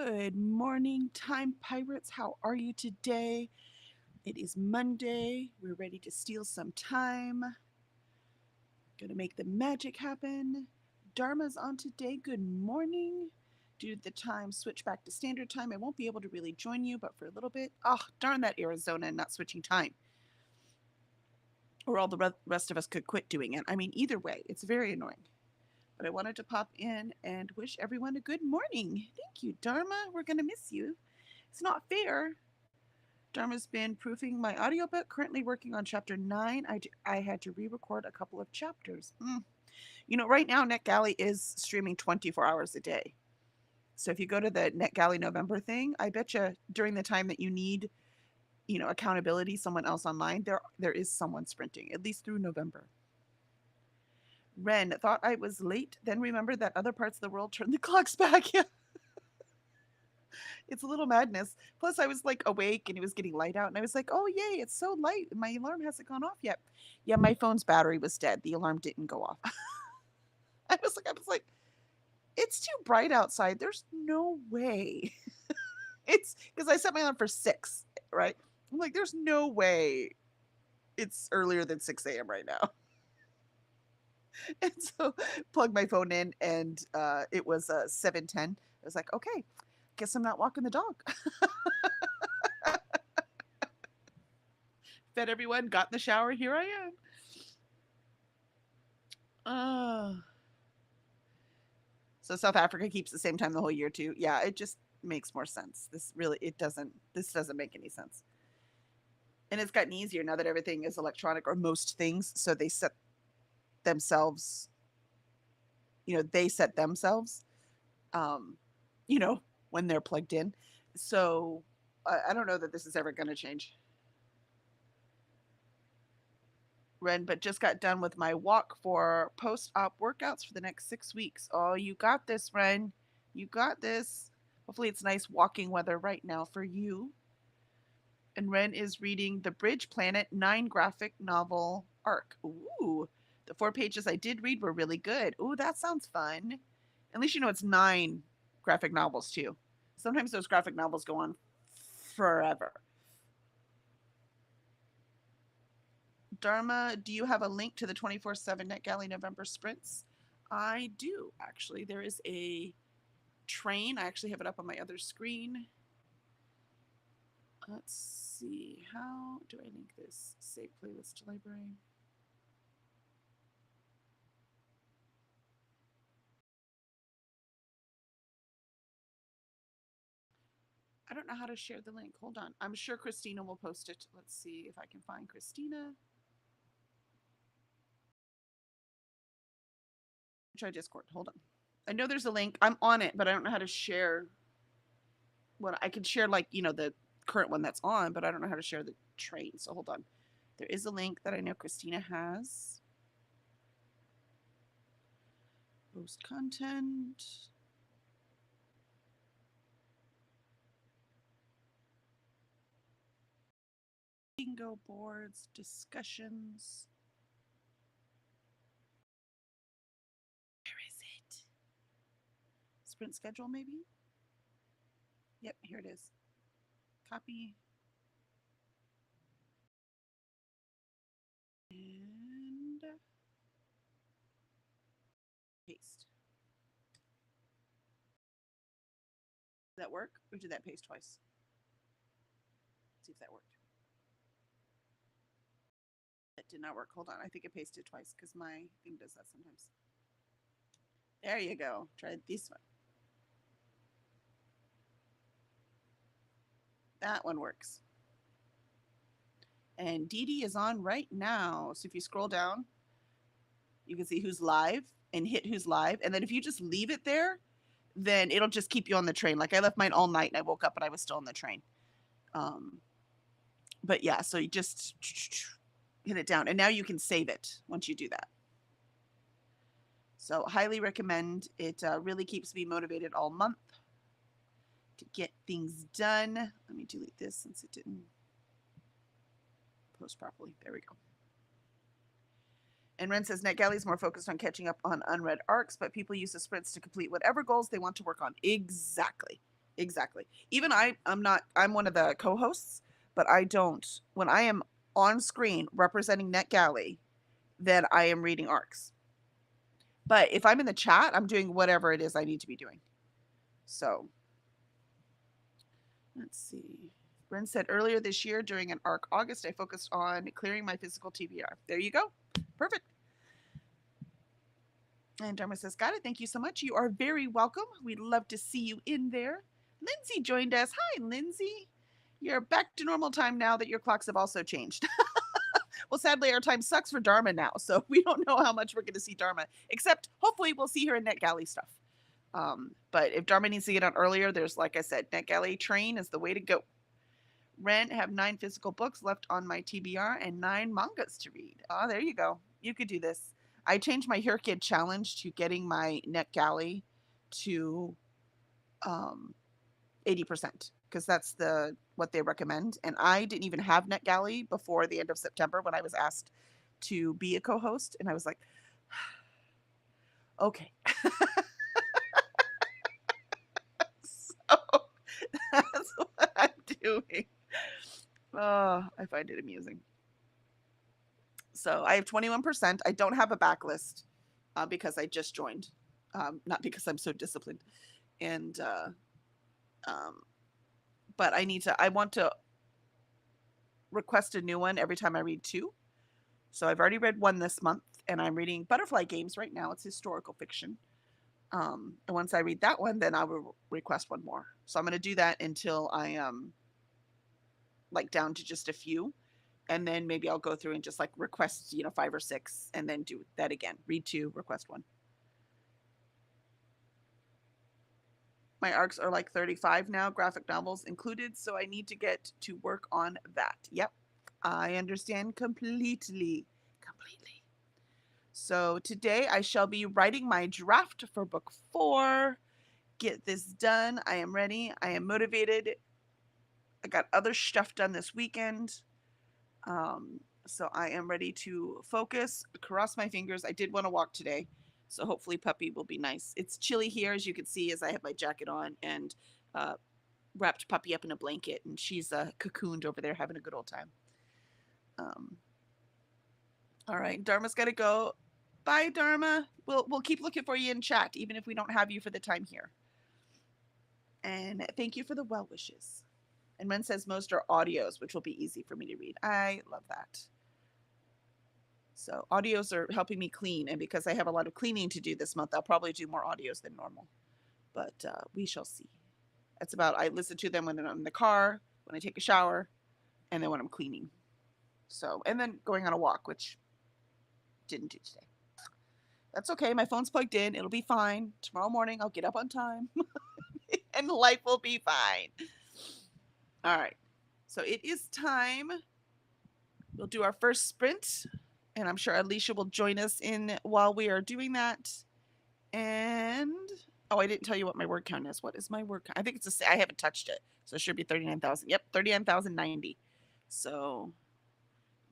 Good morning, Time Pirates. How are you today? It is Monday. We're ready to steal some time. Gonna make the magic happen. Dharma's on today. Good morning. Due to the time switch back to standard time, I won't be able to really join you, but for a little bit. Oh, darn that Arizona and not switching time. Or all the rest of us could quit doing it. I mean, either way, it's very annoying. But I wanted to pop in and wish everyone a good morning. Thank you, Dharma. We're going to miss you. It's not fair. Dharma's been proofing my audiobook, currently working on chapter 9. I had to re record a couple of chapters. You know, right now, NetGalley is streaming 24 hours a day. So if you go to the NetGalley November thing, I bet you during the time that you need, accountability, someone else online, there is someone sprinting, at least through November. Ren thought I was late, then remembered that other parts of the world turn the clocks back. Yeah, it's a little madness. Plus, I was like awake and it was getting light out, and I was like, "Oh yay, it's so light! My alarm hasn't gone off yet." Yeah, my phone's battery was dead. The alarm didn't go off. I was like, it's too bright outside. There's no way. It's because I set my alarm for 6, right? I'm like, there's no way it's earlier than 6 a.m. right now. And so plug my phone in, and it was 7:10. I was like, okay, guess I'm not walking the dog. Fed everyone, got in the shower, here I am. So South Africa keeps the same time the whole year too. Yeah, it just makes more sense. This doesn't make any sense. And it's gotten easier now that everything is electronic, or most things, so they set themselves, they set themselves um, you know, when they're plugged in. So I don't know that this is ever going to change. Ren, but just got done with my walk for post op workouts for the next 6 weeks. Oh, you got this, Ren. You got this. Hopefully, it's nice walking weather right now for you. And Ren is reading the Bridge Planet 9 graphic novel arc. Ooh, the 4 pages I did read were really good. Ooh, that sounds fun. At least you know it's 9 graphic novels, too. Sometimes those graphic novels go on forever. Dharma, do you have a link to the 24/7 NetGalley November sprints? I do, actually. There is a train. I actually have it up on my other screen. Let's see. How do I link this? Save playlist to library. I don't know how to share the link. Hold on. I'm sure Christina will post it. Let's see if I can find Christina. Try Discord. Hold on. I know there's a link. I'm on it, but I don't know how to share what I can share, like, the current one that's on, but I don't know how to share the train. So hold on. There is a link that I know Christina has. Post content. Bingo boards, discussions. Where is it? Sprint schedule, maybe? Yep, here it is. Copy. And paste. Did that work? Or did that paste twice? Let's see if that worked. That did not work. Hold on. I think it pasted twice because my thing does that sometimes. There you go. Try this one. That one works. And Dee Dee is on right now. So if you scroll down, you can see who's live and hit who's live. And then if you just leave it there, then it'll just keep you on the train. Like I left mine all night and I woke up and I was still on the train. But yeah, so you just hit it down. And now you can save it once you do that. So highly recommend. It really keeps me motivated all month to get things done. Let me delete this since it didn't post properly. There we go. And Ren says NetGalley is more focused on catching up on unread arcs, but people use the sprints to complete whatever goals they want to work on. Exactly. exactly. Even I'm one of the co-hosts, but I don't, when I am on screen representing NetGalley, then I am reading arcs. But if I'm in the chat, I'm doing whatever it is I need to be doing. So let's see. Bryn said earlier this year during an ARC August, I focused on clearing my physical TBR. There you go. Perfect. And Dharma says, got it. Thank you so much. You are very welcome. We'd love to see you in there. Lindsay joined us. Hi, Lindsay. You're back to normal time now that your clocks have also changed. Well, sadly, our time sucks for Dharma now, so we don't know how much we're going to see Dharma, except hopefully we'll see her in NetGalley stuff. But if Dharma needs to get on earlier, there's, like I said, NetGalley train is the way to go. Ren, have 9 physical books left on my TBR and 9 mangas to read. Oh, there you go. You could do this. I changed my Here Kid challenge to getting my NetGalley to 80% because that's what they recommend. And I didn't even have NetGalley before the end of September when I was asked to be a co-host, and I was like, okay. So that's what I'm doing. Oh, I find it amusing. So I have 21%. I don't have a backlist because I just joined, not because I'm so disciplined. And but I want to request a new one every time I read 2. So I've already read 1 this month, and I'm reading Butterfly Games right now. It's historical fiction. And once I read that one, then I will request 1 more. So I'm going to do that until I am like down to just a few, and then maybe I'll go through and just like request 5 or 6, and then do that again. Read 2, request 1. My arcs are like 35 now, graphic novels included, so I need to get to work on that. Yep, I understand completely. Completely. So today I shall be writing my draft for book 4. Get this done. I am ready. I am motivated. I got other stuff done this weekend. So I am ready to focus, cross my fingers. I did want to walk today, so hopefully Puppy will be nice. It's chilly here, as you can see, as I have my jacket on and wrapped Puppy up in a blanket, and she's cocooned over there having a good old time. All right, Dharma's got to go. Bye, Dharma. We'll keep looking for you in chat, even if we don't have you for the time here. And thank you for the well wishes. And Ren says most are audios, which will be easy for me to read. I love that. So audios are helping me clean, and because I have a lot of cleaning to do this month, I'll probably do more audios than normal. But we shall see. That's about, I listen to them when I'm in the car, when I take a shower, and then when I'm cleaning. So, and then going on a walk, which didn't do today. That's okay. My phone's plugged in. It'll be fine. Tomorrow morning, I'll get up on time and life will be fine. All right. So it is time. We'll do our first sprint, and I'm sure Alicia will join us in while we are doing that. And oh, I didn't tell you what my word count is. What is my word count? I think it's I haven't touched it, so it should be 39,000. Yep, 39,090. So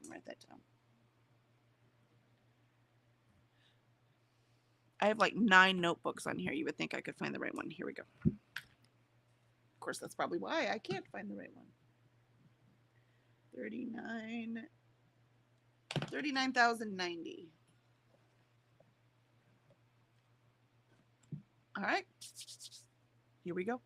write that down. I have like 9 notebooks on here. You would think I could find the right one. Here we go. Of course, that's probably why I can't find the right one. 39,090. All right. Here we go.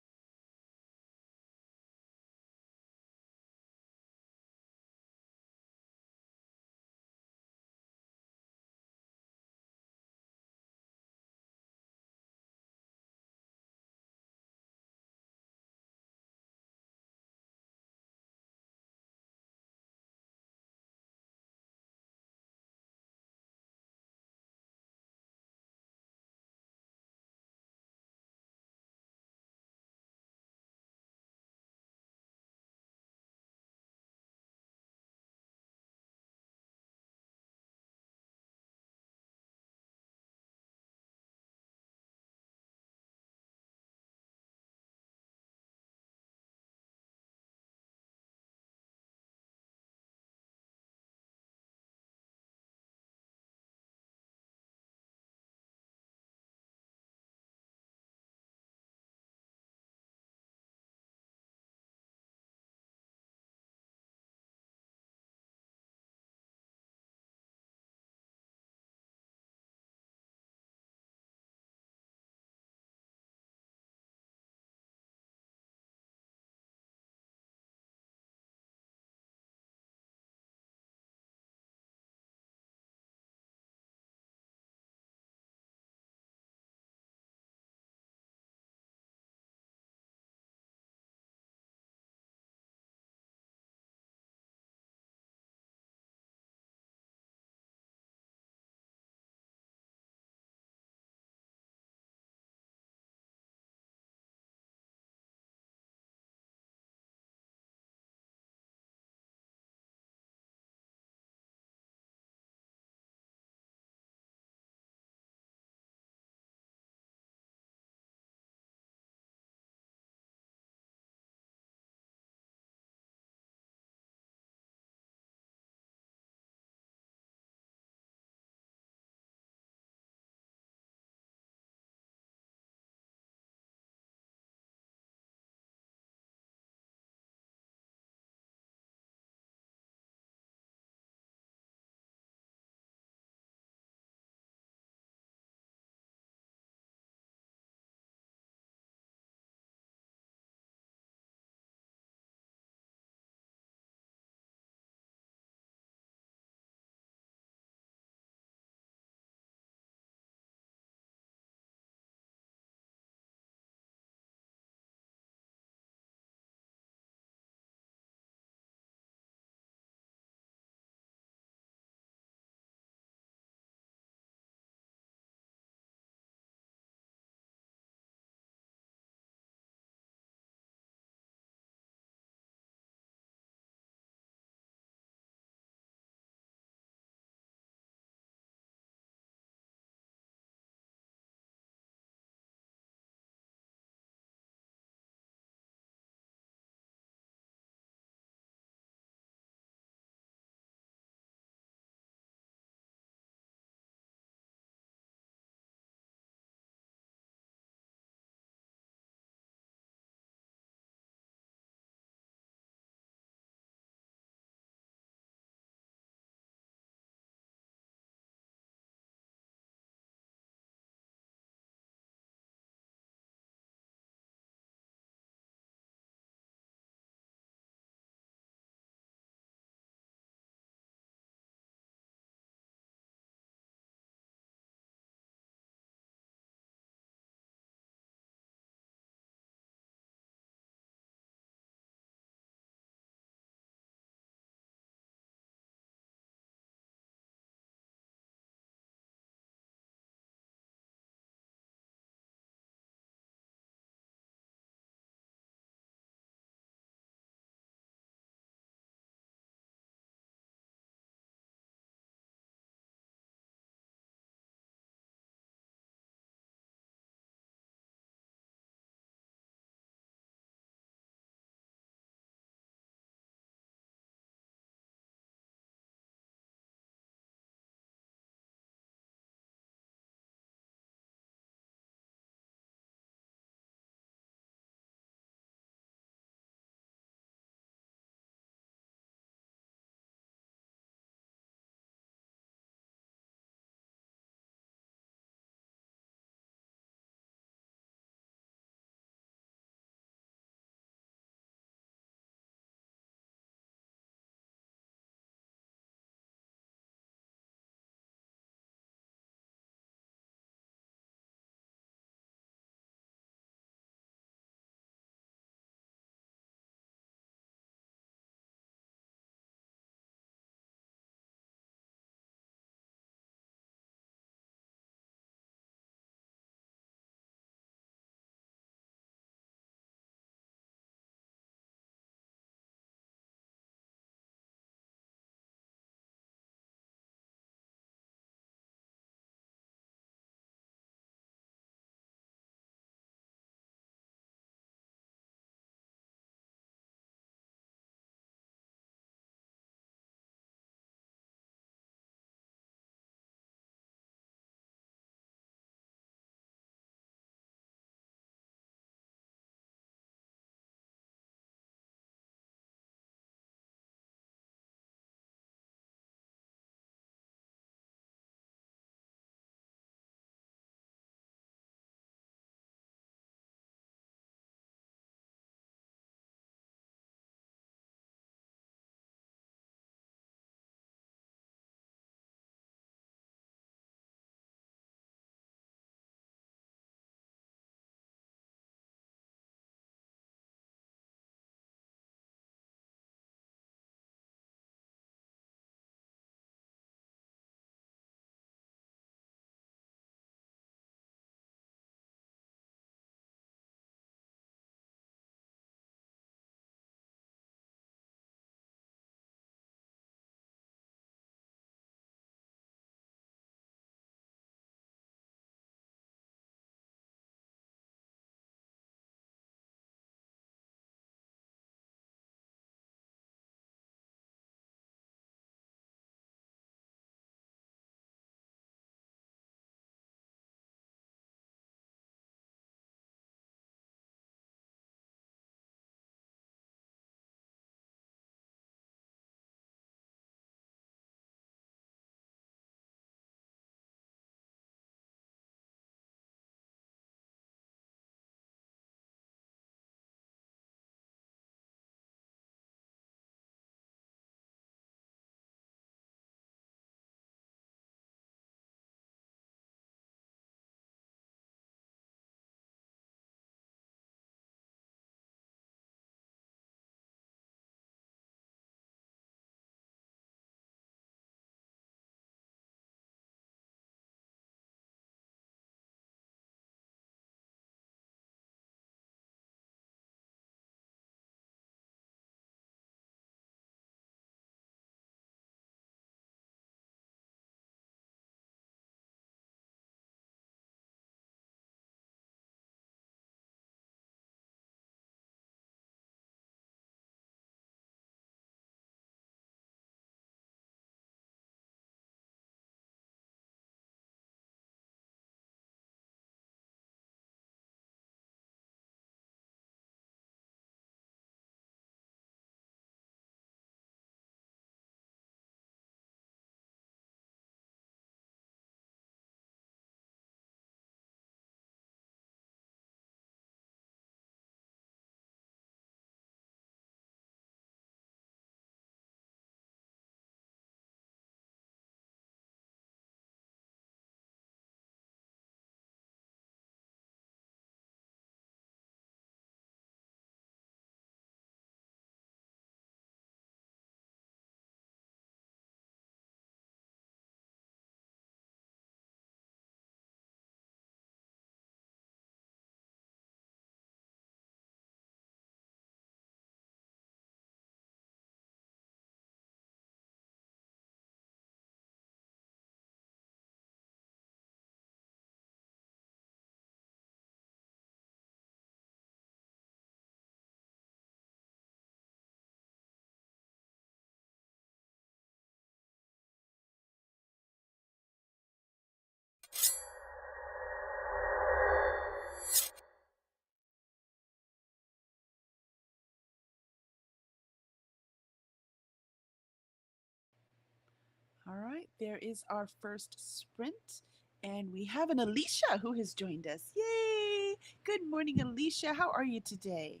All right, there is our first sprint. And we have an Alicia who has joined us. Yay! Good morning, Alicia. How are you today?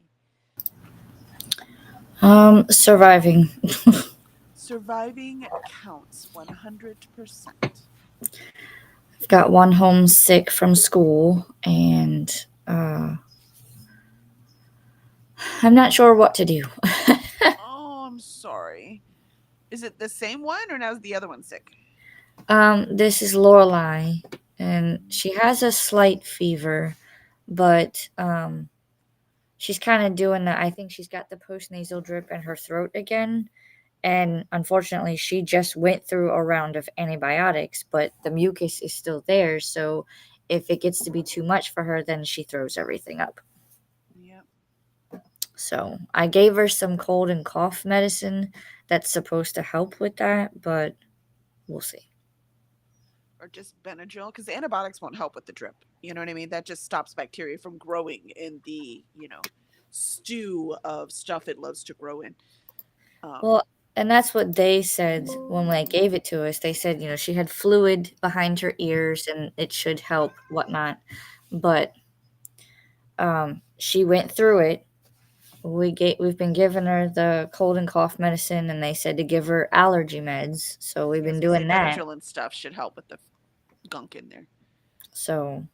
Surviving. Surviving counts 100%. I've got one home sick from school, and I'm not sure what to do. Oh, I'm sorry. Is it the same one or now is the other one sick? This is Lorelai, and she has a slight fever, but she's kind of doing that. I think she's got the postnasal drip in her throat again, and unfortunately, she just went through a round of antibiotics, but the mucus is still there. So, if it gets to be too much for her, then she throws everything up. Yep. So I gave her some cold and cough medicine that's supposed to help with that, but we'll see. Or just Benadryl, because the antibiotics won't help with the drip. You know what I mean? That just stops bacteria from growing in the, stew of stuff it loves to grow in. Um, Well, and that's what they said when they gave it to us. They said, she had fluid behind her ears and it should help, whatnot. But she went through it. We've been giving her the cold and cough medicine, and they said to give her allergy meds. So we've yeah, I was been gonna say doing that. Benadryl and stuff should help with the gunk in there. So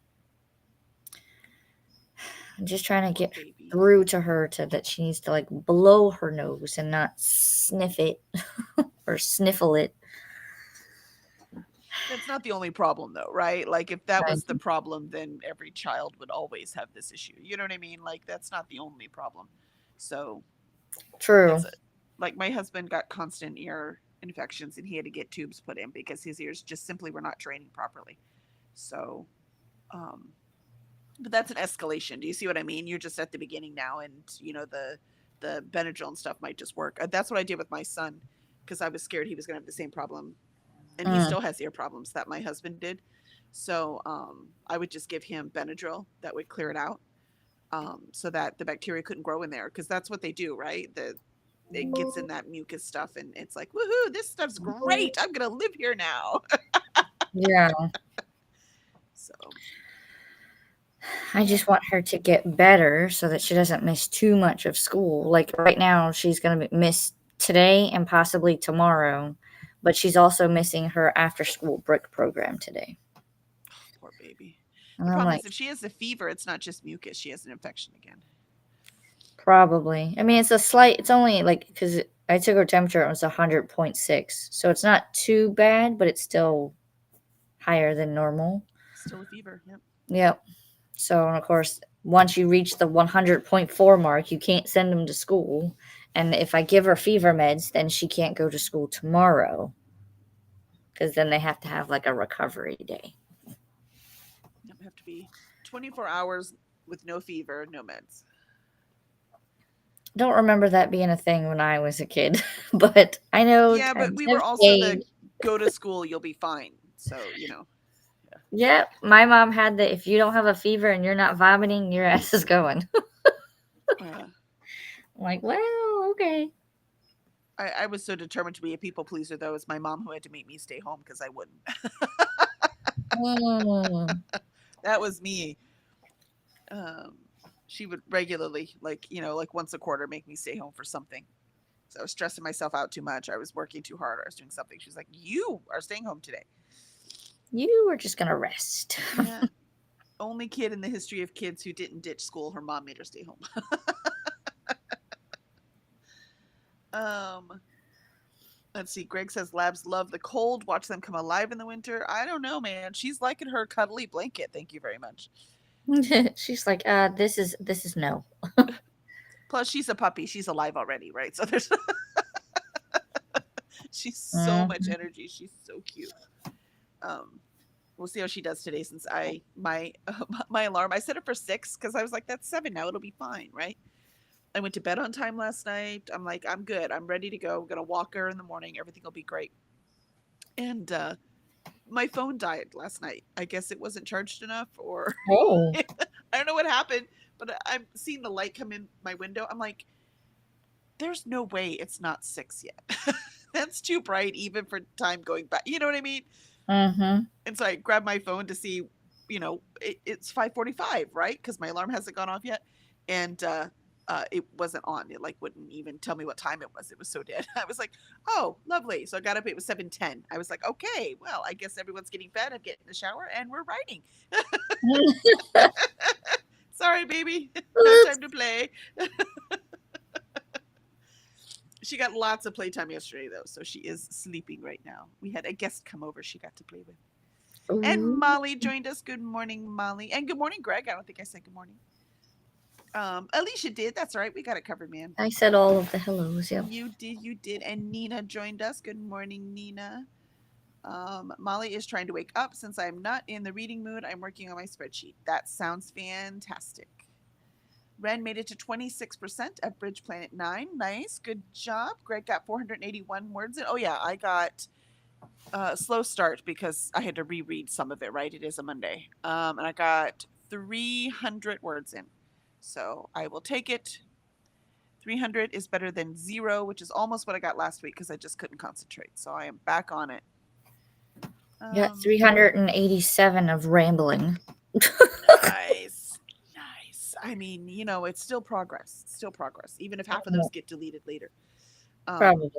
I'm just trying to Poor get baby. through to her to that she needs to like blow her nose and not sniff it or sniffle it. That's not the only problem, though, right? Like, if that Right. was the problem, then every child would always have this issue. You know what I mean? Like, that's not the only problem. So, True. it's like my husband got constant ear infections and he had to get tubes put in because his ears just simply were not draining properly. So, um, but that's an escalation. Do you see what I mean? You're just at the beginning now, and the Benadryl and stuff might just work. That's what I did with my son because I was scared he was going to have the same problem, and he Mm. still has ear problems that my husband did. So I would just give him Benadryl that would clear it out, so that the bacteria couldn't grow in there because that's what they do, right? It gets in that mucus stuff, and it's like, woohoo, this stuff's great. I'm gonna live here now. Yeah. So I yeah, just want her to get better so that she doesn't miss too much of school. Like right now, she's going to miss today and possibly tomorrow, but she's also missing her after school brick program today. poor baby. And The I'm problem like, is if she has a fever, it's not just mucus. She has an infection again. probably. I mean, it's only like, because I took her temperature, it was 100.6. So it's not too bad, but it's still higher than normal. Still a fever. Yep. Yep. So, and of course, once you reach the 100.4 mark, you can't send them to school. And if I give her fever meds, then she can't go to school tomorrow because then they have to have like a recovery day. Yep. Have to be 24 hours with no fever, no meds. Don't remember that being a thing when I was a kid, but I know Yeah, but times we have were also the changed. go to school, you'll be fine. So Yep, my mom had the if you don't have a fever and you're not vomiting, your ass is going. yeah. I'm like, well, okay. I was so determined to be a people pleaser, though, as my mom who had to make me stay home because I wouldn't. Mm. That was me. Um, she would regularly, like once a quarter, make me stay home for something. So I was stressing myself out too much. I was working too hard. I was doing something. She was like, "You are staying home today." You were just gonna rest. Yeah. Only kid in the history of kids who didn't ditch school. Her mom made her stay home. um, let's see. Greg says labs love the cold. Watch them come alive in the winter. I don't know, man. She's liking her cuddly blanket. Thank you very much. She's like, this is no. Plus, she's a puppy. She's alive already, right? So there's she's so much Mhm. energy. She's so cute. Um, we'll see how she does today. Since my alarm, I set it for 6 because I was like, that's 7 now. It'll be fine, right? I went to bed on time last night. I'm like, I'm good. I'm ready to go. I'm gonna walk her in the morning. Everything will be great. And my phone died last night. I guess it wasn't charged enough, or Oh. I don't know what happened. But I'm seeing the light come in my window. I'm like, there's no way it's not 6 yet. That's too bright even for time going back. You know what I mean? Mm-hmm. And so I grabbed my phone to see, it's 5:45, right? Because my alarm hasn't gone off yet, and it wasn't on. It like wouldn't even tell me what time it was. It was so dead. I was like, oh, lovely. So I got up. It was 7:10. I was like, okay, well, I guess everyone's getting fed. I'm getting in the shower, and we're writing. Sorry, baby, no Oops. time to play. She got lots of playtime yesterday though, so she is sleeping right now. We had a guest come over. She got to play with. And Ooh. Molly joined us. Good morning, Molly. And good morning, Greg. I don't think I said good morning. Alicia did. That's right. We got it covered, man. I said all of the hellos. Yep. You did. You did. And Nina joined us. Good morning, Nina. Molly is trying to wake up since I'm not in the reading mood. I'm working on my spreadsheet. That sounds fantastic. Ren made it to 26% at Bridge Planet 9. Nice. Good job. Greg got 481 words in. Oh, yeah. I got slow start because I had to reread some of it, right? It is a Monday. And I got 300 words in. So I will take it. 300 is better than 0, which is almost what I got last week because I just couldn't concentrate. So I am back on it. Got 387 of rambling. Nice. Nice. I mean, it's still progress. Still progress, even if half of those get deleted later. Probably.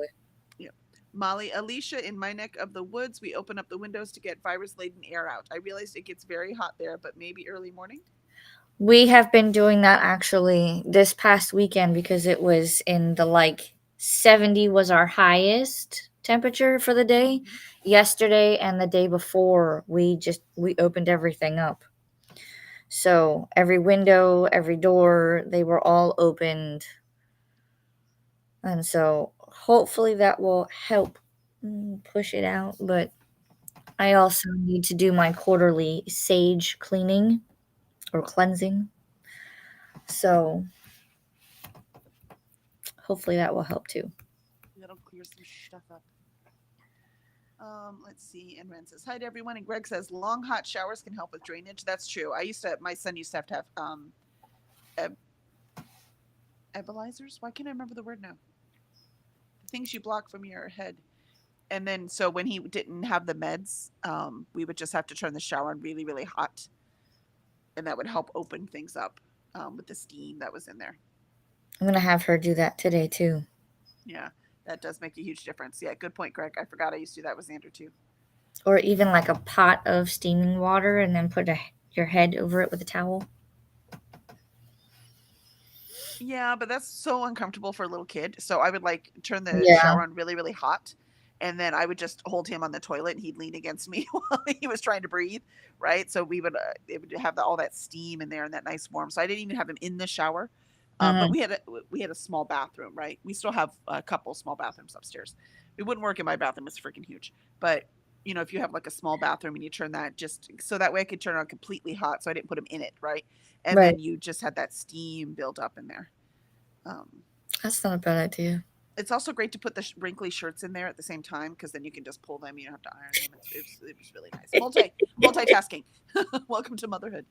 Yeah. Molly, Alicia, in my neck of the woods, we open up the windows to get virus-laden air out. I realized it gets very hot there, but maybe early morning? We have been doing that actually this past weekend because it was in the 70 was our highest temperature for the day. Yesterday and the day before, we opened everything up. So every window, every door, they were all opened. And so hopefully that will help push it out. But I also need to do my quarterly sage cleaning or cleansing. So hopefully that will help too. That'll clear some stuff up. Let's see. And Ren says hi to everyone. And Greg says long hot showers can help with drainage. That's true. My son used to have eb- ebulizers. Why can't I remember the word now? The things you block from your head. And then so when he didn't have the meds, we would just have to turn the shower on really, really hot, and that would help open things up with the steam that was in there. I'm going to have her do that today too. Yeah, that does make a huge difference. Yeah, good point, Greg. I forgot I used to do that with Xander too. Or even like a pot of steaming water and then put your head over it with a towel. Yeah, but that's so uncomfortable for a little kid. So I would turn the Yeah. shower on really, really hot. And then I would just hold him on the toilet and he'd lean against me while he was trying to breathe. Right. So it would have all that steam in there and that nice warm. So I didn't even have him in the shower. But we had a small bathroom, right? We still have a couple small bathrooms upstairs. It wouldn't work in my bathroom. It's freaking huge. But if you have like a small bathroom and you turn that just so that way I could turn it on completely hot. So I didn't put him in it. Right. And Right. then you just had that steam build up in there. That's not a bad idea. It's also great to put the wrinkly shirts in there at the same time because then you can just pull them. You don't have to iron them. It was really nice. Multitasking. Welcome to motherhood.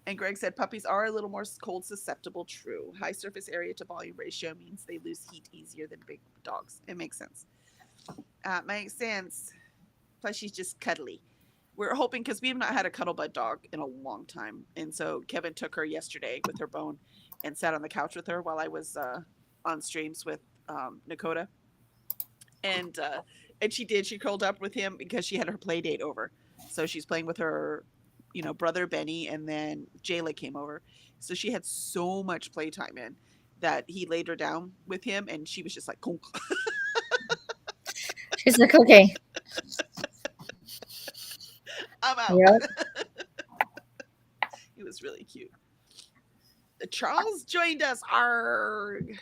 And Greg said puppies are a little more cold susceptible. True. High surface area to volume ratio means they lose heat easier than big dogs. It makes sense. Makes sense. Plus, she's just cuddly. We're hoping because we have not had a cuddle bud dog in a long time, and so Kevin took her yesterday with her bone and sat on the couch with her while I was on streams with Nakota, and she did. She curled up with him because she had her play date over, so she's playing with her, brother Benny, and then Jayla came over, so she had so much playtime in that he laid her down with him, and she was just like, "Conk." She's like, okay. I'm out. Yep. It was really cute. Charles joined us. Arg.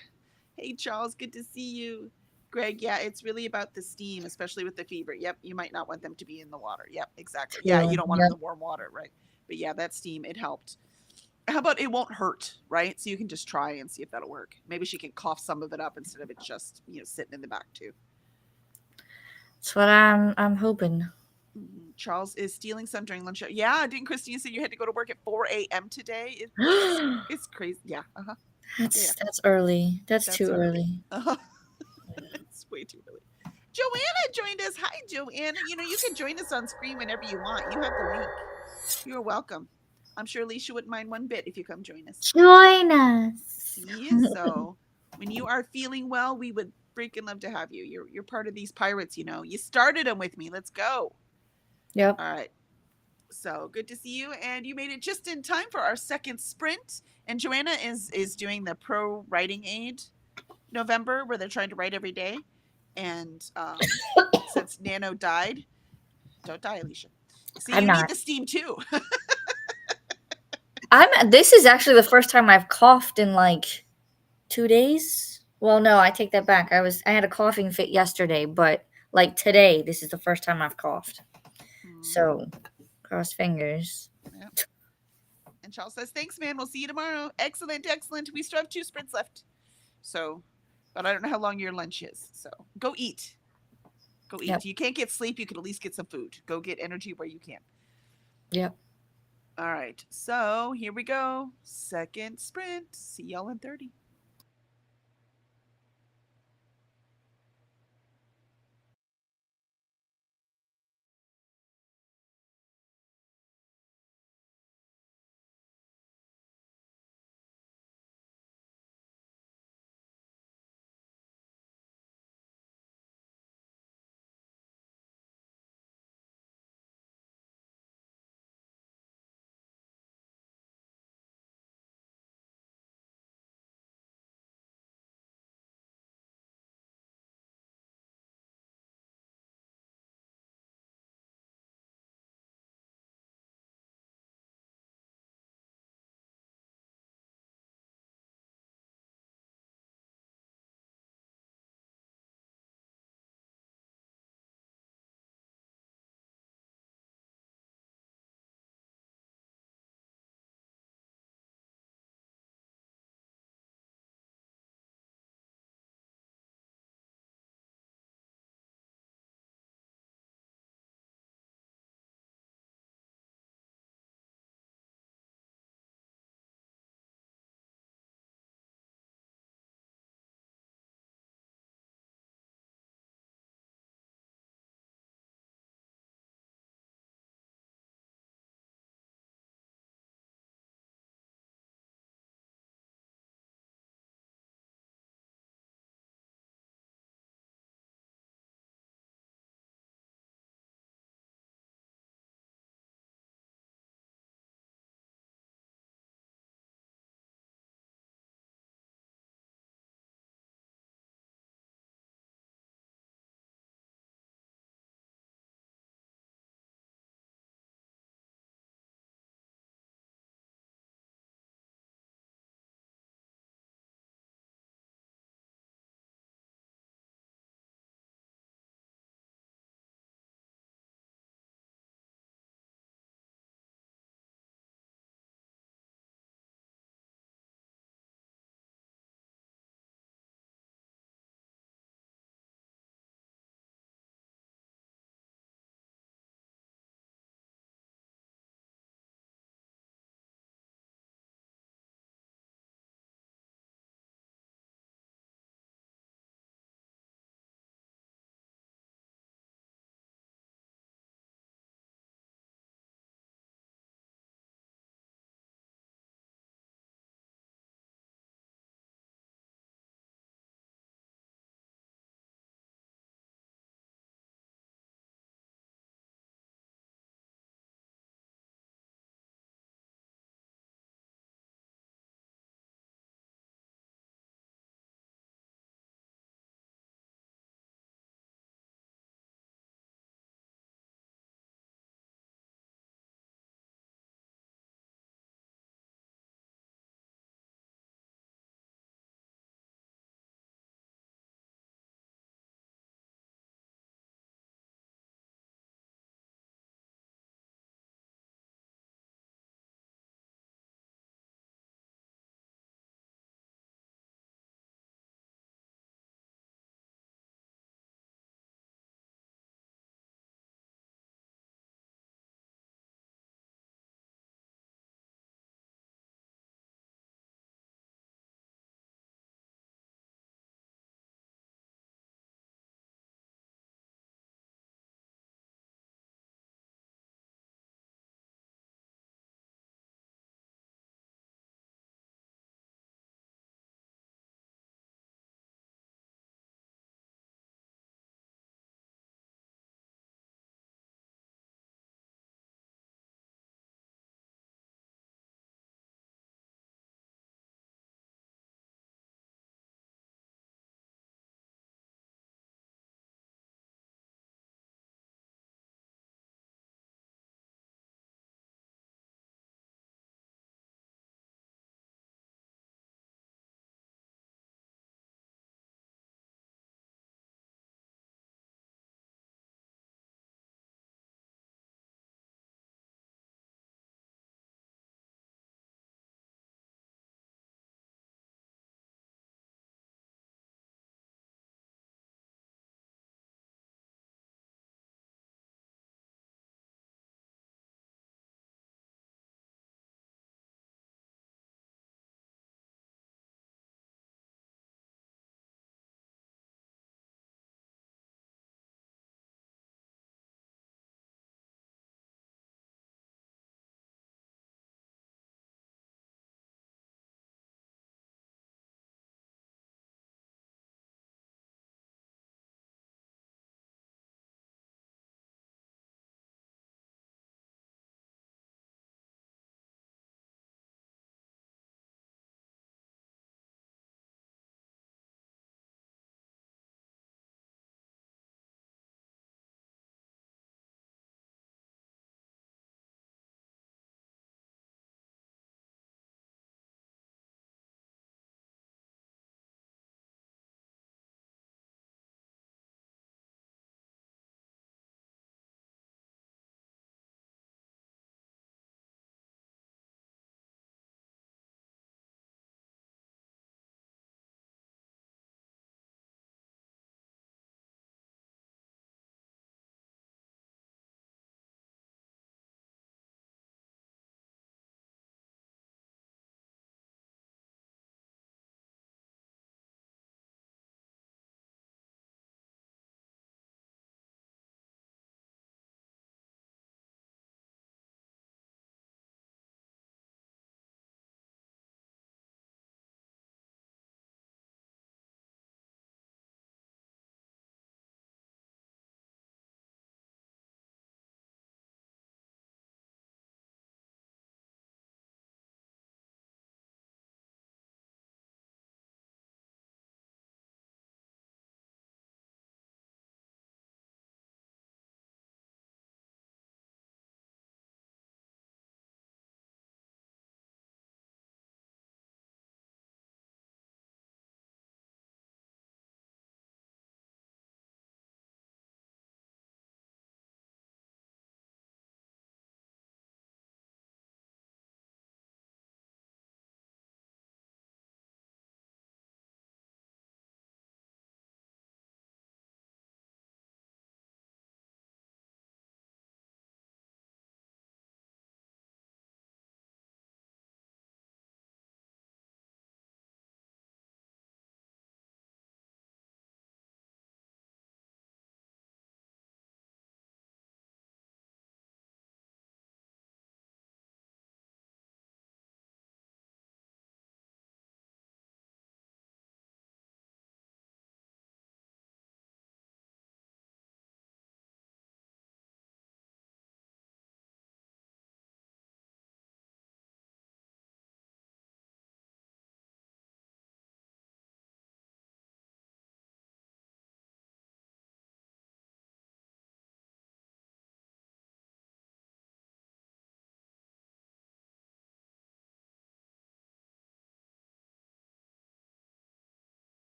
Hey, Charles, good to see you. Greg, yeah, it's really about the steam, especially with the fever. Yep, you might not want them to be in the water. Yep, exactly. Yeah, you don't want them in the warm water, right? But yeah, that steam, it helped. How about it won't hurt, right? So you can just try and see if that'll work. Maybe she can cough some of it up instead of it just, sitting in the back too. That's what I'm hoping. Charles is stealing some during lunch. Yeah, didn't Christine say you had to go to work at 4 a.m. today? It's crazy. Yeah. Yeah, That's early. That's that's too early. early. It's way too early. Joanna joined us. Hi, Joanna. You know, you can join us on screen whenever you want. You have the link. You're welcome. I'm sure Alicia wouldn't mind one bit if you come join us. Join us. See? So when you are feeling well, we would freaking love to have you. You're part of these pirates, you know. You started them with me. Let's go. Yep. All right. So good to see you. And you made it just in time for our second sprint. And Joanna is doing the pro writing aid November where they're trying to write every day. And since Nano died, don't die, Alicia. See, I'm you need not. the steam too. This is actually the first time I've coughed in like 2 days. Well, no, I take that back. I had a coughing fit yesterday, but like today, this is the first time I've coughed. So, cross fingers. Yeah. And Charles says, thanks, man. We'll see you tomorrow. Excellent, excellent. We still have 2 sprints left. So, but I don't know how long your lunch is. So go eat. Go eat. Yep. You can't get sleep. You can at least get some food. Go get energy where you can. Yep. All right. So here we go. Second sprint. See y'all in 30.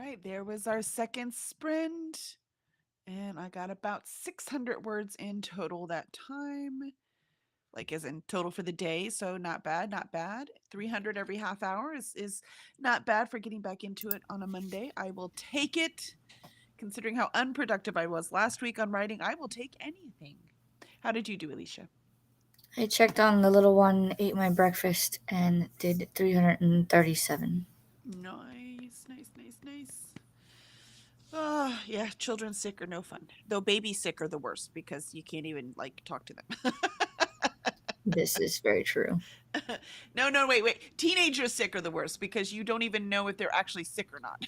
right, there was our second sprint. And I got about 600 words in total that time. Like as in total for the day. So not bad, not bad. 300 every half hour is not bad for getting back into it on a Monday. I will take it. Considering how unproductive I was last week on writing, I will take anything. How did you do, Alicia? I checked on the little one, ate my breakfast, and did 337. Nice, nice, nice, nice. Yeah, children sick are no fun. Though babies sick are the worst because you can't even like talk to them. This is very true. No, wait. Teenagers sick are the worst because you don't even know if they're actually sick or not.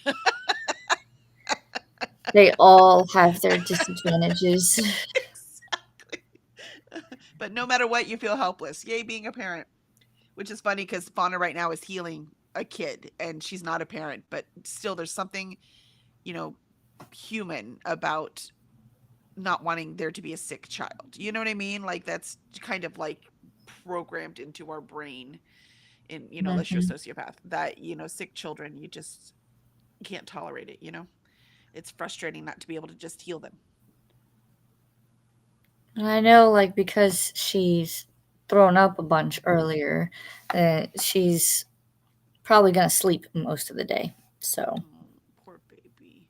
They all have their disadvantages. Exactly. But no matter what, you feel helpless. Yay, being a parent. Which is funny because Fauna right now is healing a kid and she's not a parent, but still there's something, human about not wanting there to be a sick child. You know what I mean? Like that's kind of like programmed into our brain in, unless you're a sociopath, that, sick children, you just can't tolerate it, It's frustrating not to be able to just heal them. I know, like, because she's thrown up a bunch earlier, she's probably going to sleep most of the day. So. Oh, poor baby.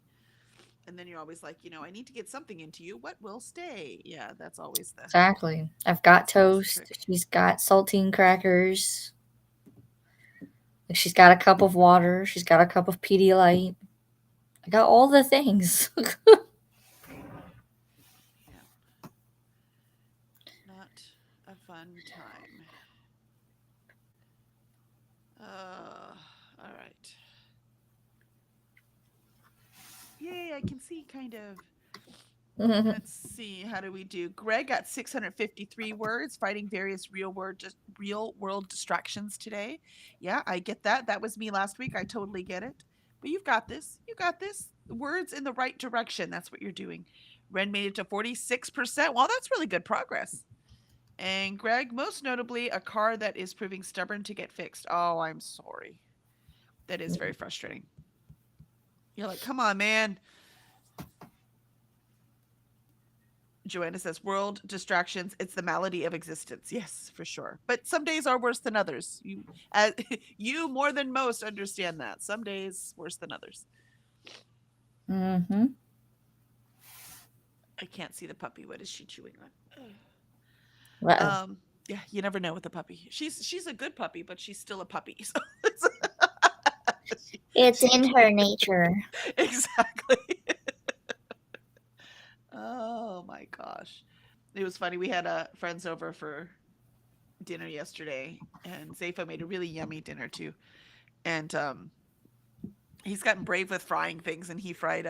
And then you're always like, I need to get something into you. What will stay? Yeah, that's always the Exactly. I've got toast. She's got saltine crackers. She's got a cup of water. She's got a cup of Pedialyte. I got all the things. Yeah. Not a fun time. All right. Yay, I can see kind of. Let's see, how do we do? Greg got 653 words, fighting various real world distractions today. Yeah, I get that. That was me last week. I totally get it. But you've got this. You got this. Words in the right direction. That's what you're doing. Ren made it to 46%. Well, that's really good progress. And Greg, most notably, a car that is proving stubborn to get fixed. Oh, I'm sorry. That is very frustrating. You're like, come on, man. Joanna says, world distractions, it's the malady of existence. Yes, for sure. But some days are worse than others. You more than most understand that. Some days worse than others. Mm-hmm. I can't see the puppy. What is she chewing on? Uh-oh. Yeah, you never know with the puppy. She's a good puppy, but she's still a puppy. So It's in her nature. Exactly. Oh my gosh. It was funny. We had friends over for dinner yesterday, and Zayfa made a really yummy dinner too. And he's gotten brave with frying things, and he fried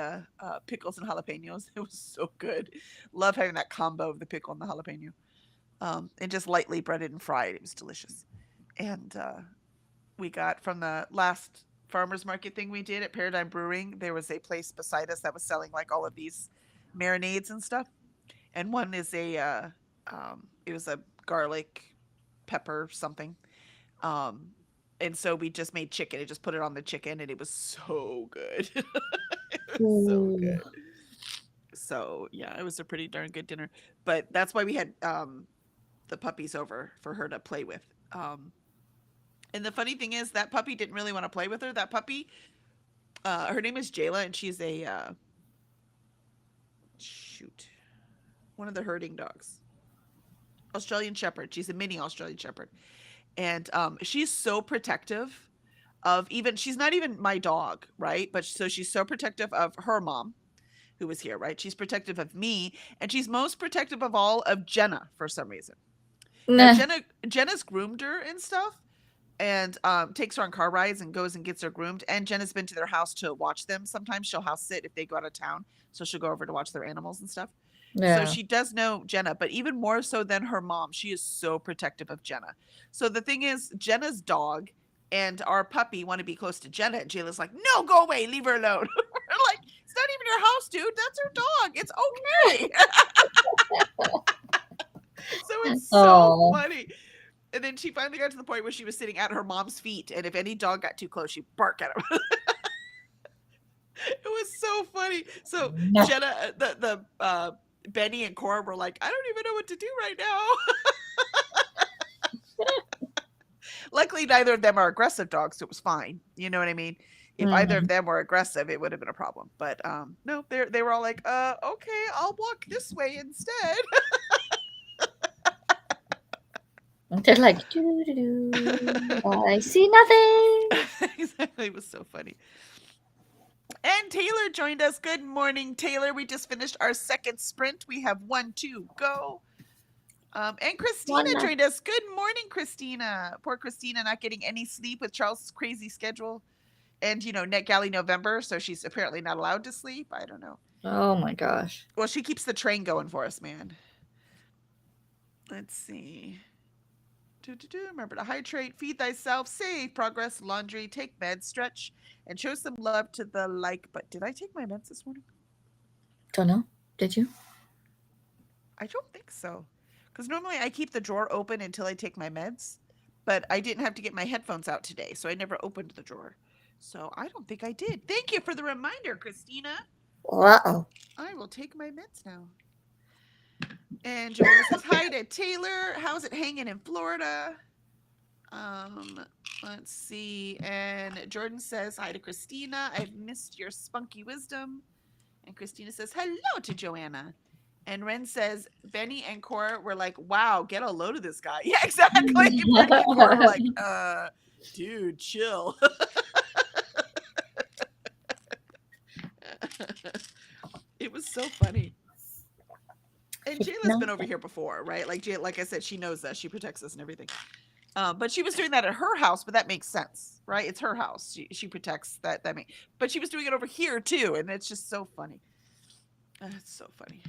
pickles and jalapenos. It was so good. Love having that combo of the pickle and the jalapeno. And just lightly breaded and fried. It was delicious. And we got from the last farmers market thing we did at Paradigm Brewing, there was a place beside us that was selling like all of these marinades and stuff. And one is it was a garlic pepper something. And so we just made chicken and just put it on the chicken, and it was so good. It was so good. So yeah, it was a pretty darn good dinner. But that's why we had the puppies over for her to play with. And the funny thing is that puppy didn't really want to play with her. That puppy, her name is Jayla, and she's a one of the herding dogs. Australian Shepherd. She's a mini Australian Shepherd. And she's so protective of she's not even my dog, right? But so she's so protective of her mom, who was here, right? She's protective of me, and she's most protective of all of Jenna for some reason. Now, Jenna's groomed her and stuff, and takes her on car rides and goes and gets her groomed. And Jenna's been to their house to watch them. Sometimes she'll house sit if they go out of town, so she'll go over to watch their animals and stuff. Yeah. So she does know Jenna, but even more so than her mom, she is so protective of Jenna. So the thing is, Jenna's dog and our puppy want to be close to Jenna, and Jayla's like, no, go away, leave her alone. We're like, it's not even your house, dude. That's her dog. It's okay. So it's so funny. And then she finally got to the point where she was sitting at her mom's feet, and if any dog got too close, she'd bark at him. It was so funny. So No. Jenna, the Benny and Cora were like, I don't even know what to do right now. Luckily, neither of them are aggressive dogs, so it was fine. You know what I mean? If either of them were aggressive, it would have been a problem. But no, they were all like, okay, I'll walk this way instead. They're like, doo-doo-doo. I see nothing. Exactly. It was so funny. And Taylor joined us. Good morning, Taylor. We just finished our second sprint. We have 1, 2, go. And Christina One. joined us. Good morning, Christina. Poor Christina not getting any sleep with Charles' crazy schedule. And, NetGalley November, so she's apparently not allowed to sleep. I don't know. Oh my gosh. Well, she keeps the train going for us, man. Let's see. Remember to hydrate, feed thyself, save progress, laundry, take meds, stretch, and show some love to the like. But did I take my meds this morning? Don't know. Did you? I don't think so. Because normally I keep the drawer open until I take my meds. But I didn't have to get my headphones out today, so I never opened the drawer. So I don't think I did. Thank you for the reminder, Christina. Uh-oh. I will take my meds now. And Joanna says hi to Taylor. How's it hanging in Florida? Let's see. And Jordan says hi to Christina. I've missed your spunky wisdom. And Christina says hello to Joanna. And Ren says Benny and Cora were like, wow, get a load of this guy. Yeah, exactly. Benny and Cora were like, dude, chill. It was so funny. And Jayla's been over here before, right? Like I said, she knows us. She protects us and everything. But she was doing that at her house, but that makes sense, right? It's her house. She protects that. But she was doing it over here too, and it's just so funny. It's so funny.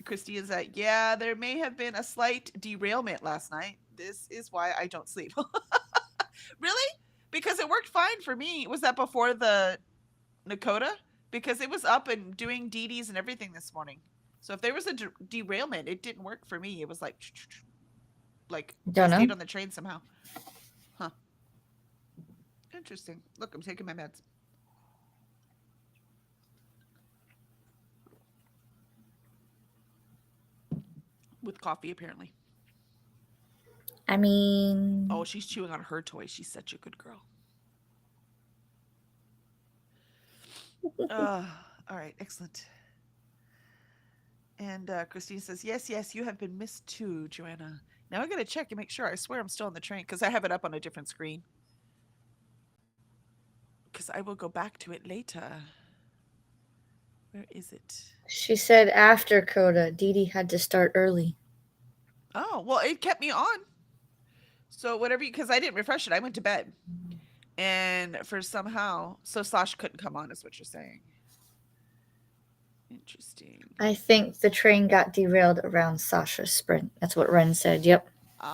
Christina's like, yeah, there may have been a slight derailment last night. This is why I don't sleep. Really? Because it worked fine for me. Was that before the Nakota? Because it was up and doing DDs and everything this morning. So if there was a derailment, it didn't work for me. It was like I stayed on the train somehow. Huh. Interesting. Look, I'm taking my meds. With coffee, apparently. I mean... Oh, she's chewing on her toy. She's such a good girl. All right, excellent. And Christine says, yes, you have been missed too, Joanna. Now I got to check and make sure. I swear I'm still on the train because I have it up on a different screen. Because I will go back to it later. Where is it? She said after Coda, Dee Dee had to start early. Oh, well, it kept me on. So whatever, because I didn't refresh it. I went to bed. And so Sasha couldn't come on, is what you're saying. Interesting. I think the train got derailed around Sasha's sprint. That's what Ren said. Yep. Well,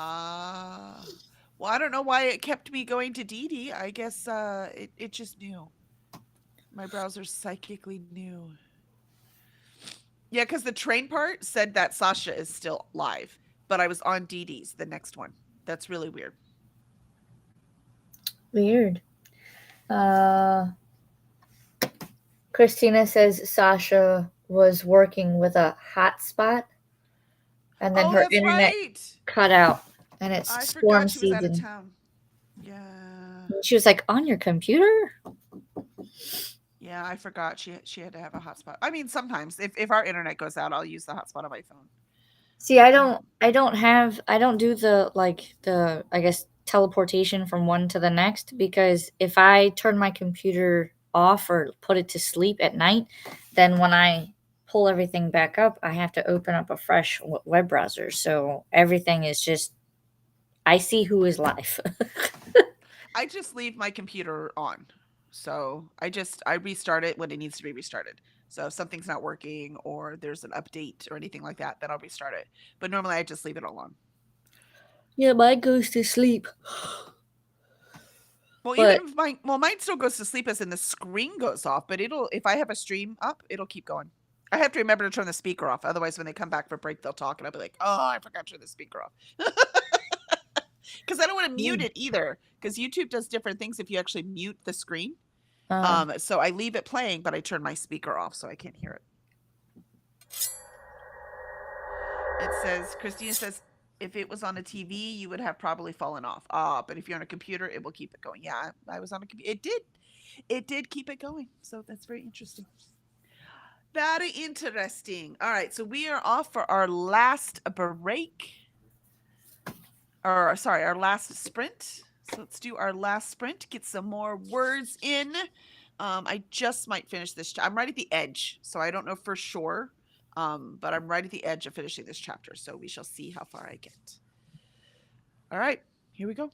I don't know why it kept me going to Dee Dee. I guess it just knew. My browser psychically knew. Yeah, because the train part said that Sasha is still live, but I was on Dee Dee's, the next one. That's really weird. Weird. Christina says Sasha was working with a hotspot, and then her internet cut out, and it's storm season. Out of town. Yeah. She was like, on your computer? Yeah, I forgot she had to have a hotspot. I mean, sometimes if our internet goes out, I'll use the hotspot on my phone. See, I don't do the I guess teleportation from one to the next, because if I turn my computer off or put it to sleep at night, then when I pull everything back up, I have to open up a fresh web browser. So everything is just, I see who is live. I just leave my computer on. So I restart it when it needs to be restarted. So if something's not working or there's an update or anything like that, then I'll restart it. But normally I just leave it all on. Yeah, mine goes to sleep. Well, even if mine still goes to sleep as in the screen goes off, but if I have a stream up, it'll keep going. I have to remember to turn the speaker off. Otherwise, when they come back for break, they'll talk and I'll be like, oh, I forgot to turn the speaker off. Because I don't want to mute it either. Because YouTube does different things if you actually mute the screen. So I leave it playing, but I turn my speaker off so I can't hear it. It says, Christina says, if it was on a TV, you would have probably fallen off. But if you're on a computer, it will keep it going. Yeah, I was on a computer. It did keep it going. So that's very interesting. Very interesting. All right, so we are off for our last break. Or sorry, our last sprint. So let's do our last sprint. Get some more words in. I just might finish this. I'm right at the edge, so I don't know for sure. But I'm right at the edge of finishing this chapter, so we shall see how far I get. All right, here we go.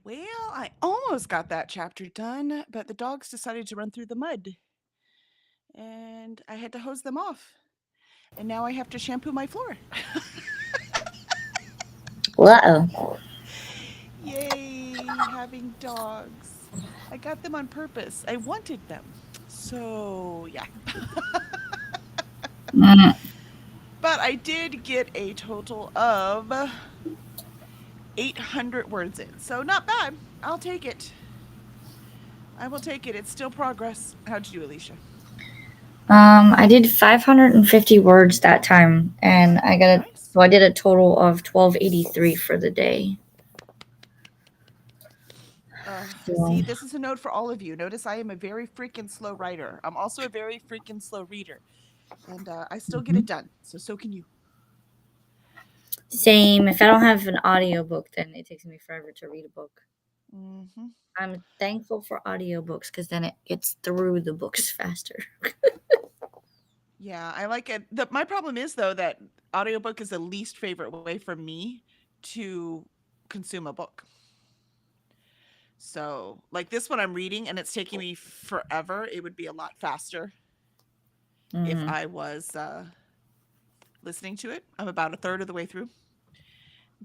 Well, I almost got that chapter done, but the dogs decided to run through the mud. And I had to hose them off. And now I have to shampoo my floor. Uh-oh. Yay, having dogs. I got them on purpose. I wanted them. So, yeah. Mm. But I did get a total of 800 words in. So, not bad. I'll take it. I will take it. It's still progress. How'd you do, Alicia? I did 550 words that time, and Nice. so I did a total of 1283 for the day. See, this is a note for all of you. Notice I am a very freaking slow writer. I'm also a very freaking slow reader. And I still get it done. So can you. Same. If I don't have an audiobook, then it takes me forever to read a book. Mm-hmm. I'm thankful for audiobooks because then it gets through the books faster. Yeah, I like it. My problem is, though, that audiobook is the least favorite way for me to consume a book. So, like this one I'm reading and it's taking me forever. It would be a lot faster if Mhm. I was listening to it. I'm about a third of the way through.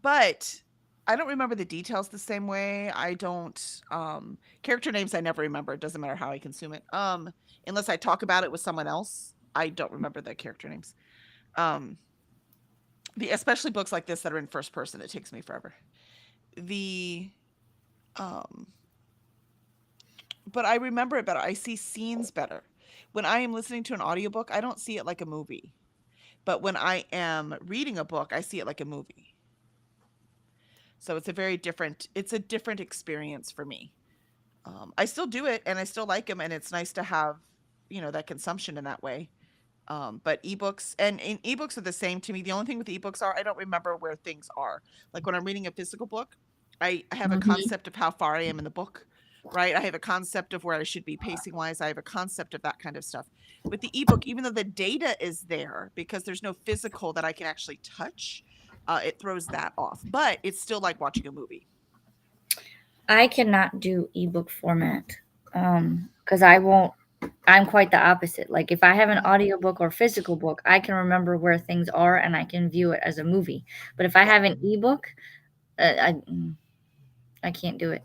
But I don't remember the details the same way. I don't character names I never remember. It doesn't matter how I consume it. Unless I talk about it with someone else, I don't remember the character names. Especially books like this that are in first person, it takes me forever. But I remember it better. I see scenes better. When I am listening to an audiobook, I don't see it like a movie. But when I am reading a book, I see it like a movie. So it's a different experience for me. I still do it and I still like them, and it's nice to have, that consumption in that way. But ebooks and ebooks are the same to me. The only thing with ebooks are I don't remember where things are. Like when I'm reading a physical book, I have a concept of how far I am in the book, right? I have a concept of where I should be pacing wise. I have a concept of that kind of stuff. With the ebook, even though the data is there, because there's no physical that I can actually touch, it throws that off. But it's still like watching a movie. I cannot do ebook format because I'm quite the opposite. Like if I have an audiobook or physical book, I can remember where things are and I can view it as a movie. But if I have an ebook, I can't do it.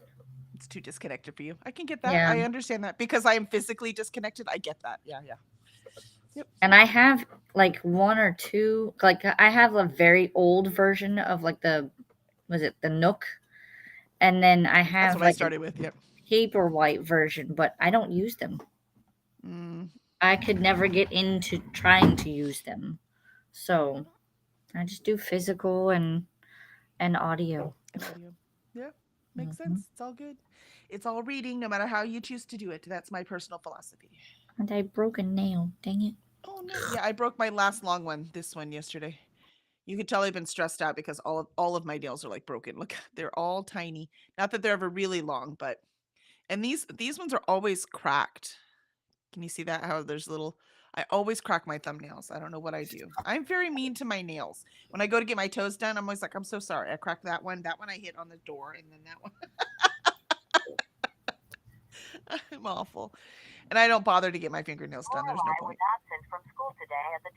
It's too disconnected for you. I can get that. Yeah. I understand that because I am physically disconnected. I get that. Yeah. Yep. And I have like one or two, like I have a very old version of like the Nook, and then I have That's what I started with. Yep. Paperwhite version, but I don't use them. I could never get into trying to use them, so I just do physical and audio. Yeah, makes sense. It's all good. It's all reading, no matter how you choose to do it. That's my personal philosophy. And I broke a nail. Dang it. Oh no! Yeah, I broke my last long one. This one yesterday. You could tell I've been stressed out because all of my nails are like broken. Look, they're all tiny. Not that they're ever really long, but and these ones are always cracked. Can you see that? How there's little. I always crack my thumbnails. I don't know what I do. I'm very mean to my nails. When I go to get my toes done, I'm always like, I'm so sorry. I cracked that one. That one I hit on the door, and then that one. I'm awful. And I don't bother to get my fingernails done. There's no point. Absent from school today at the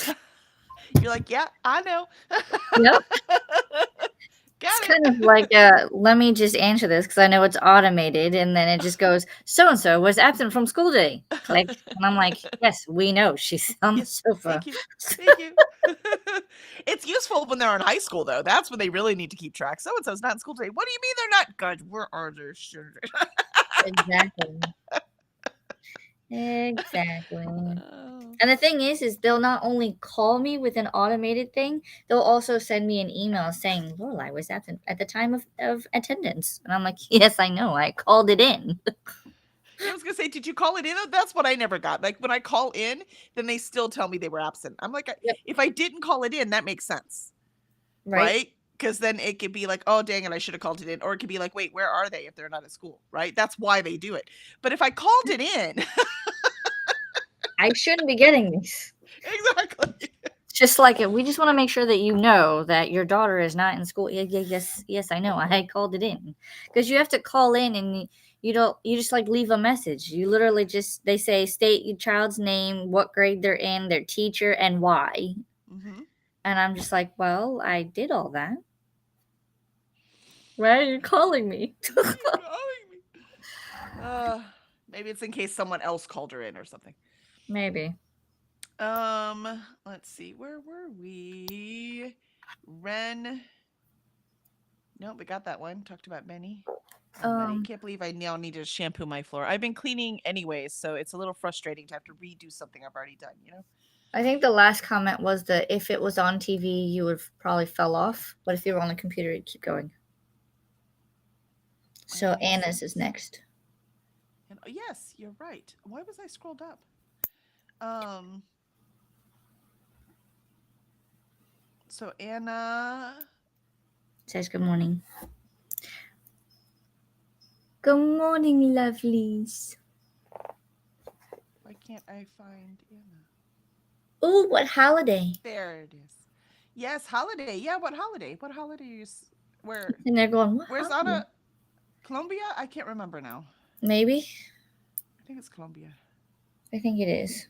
time. You're like, yeah, I know. Yep. Got It's it. kind of like, let me just answer this because I know it's automated, and then it just goes, so-and-so was absent from school today. Click. And I'm like, yes, we know. She's on the sofa. Thank you. It's useful when they're in high school, though. That's when they really need to keep track. So-and-so's not in school today. What do you mean they're not? God, where are their children? Exactly. And the thing is they'll not only call me with an automated thing, they'll also send me an email saying, Lorelai was absent at the time of attendance. And I'm like, yes, I know. I called it in. I was going to say, did you call it in? That's what I never got. Like when I call in, then they still tell me they were absent. I'm like, Yep. If I didn't call it in, that makes sense. Right? Because then it could be like, oh, dang it, I should have called it in. Or it could be like, wait, where are they if they're not at school? Right? That's why they do it. But if I called it in. I shouldn't be getting these. Exactly. Just like it, we just want to make sure that you know that your daughter is not in school. Yes, I know. I called it in because you have to call in and you don't. You just like leave a message. You literally just they say state your child's name, what grade they're in, their teacher, and why. Mm-hmm. And I'm just like, well, I did all that. Why are you calling me? Maybe it's in case someone else called her in or something. Maybe. Let's see. Where were we? Ren. No, we got that one. Talked about Benny. Buddy. Can't believe I now need to shampoo my floor. I've been cleaning anyways, so it's a little frustrating to have to redo something I've already done, you know? I think the last comment was that if it was on TV, you would probably fell off, but if you were on the computer, you'd keep going. So Makes Anna's sense. is next. And, yes, you're right. Why was I scrolled up? So Anna Says good morning. Good morning, lovelies. Why can't I find Anna? Oh, what holiday? There it is. Yes, holiday. Yeah, what holiday? What holiday is where? And they're going, what Where's holiday? Anna? Colombia? I can't remember now. Maybe. I think it's Colombia. I think it is.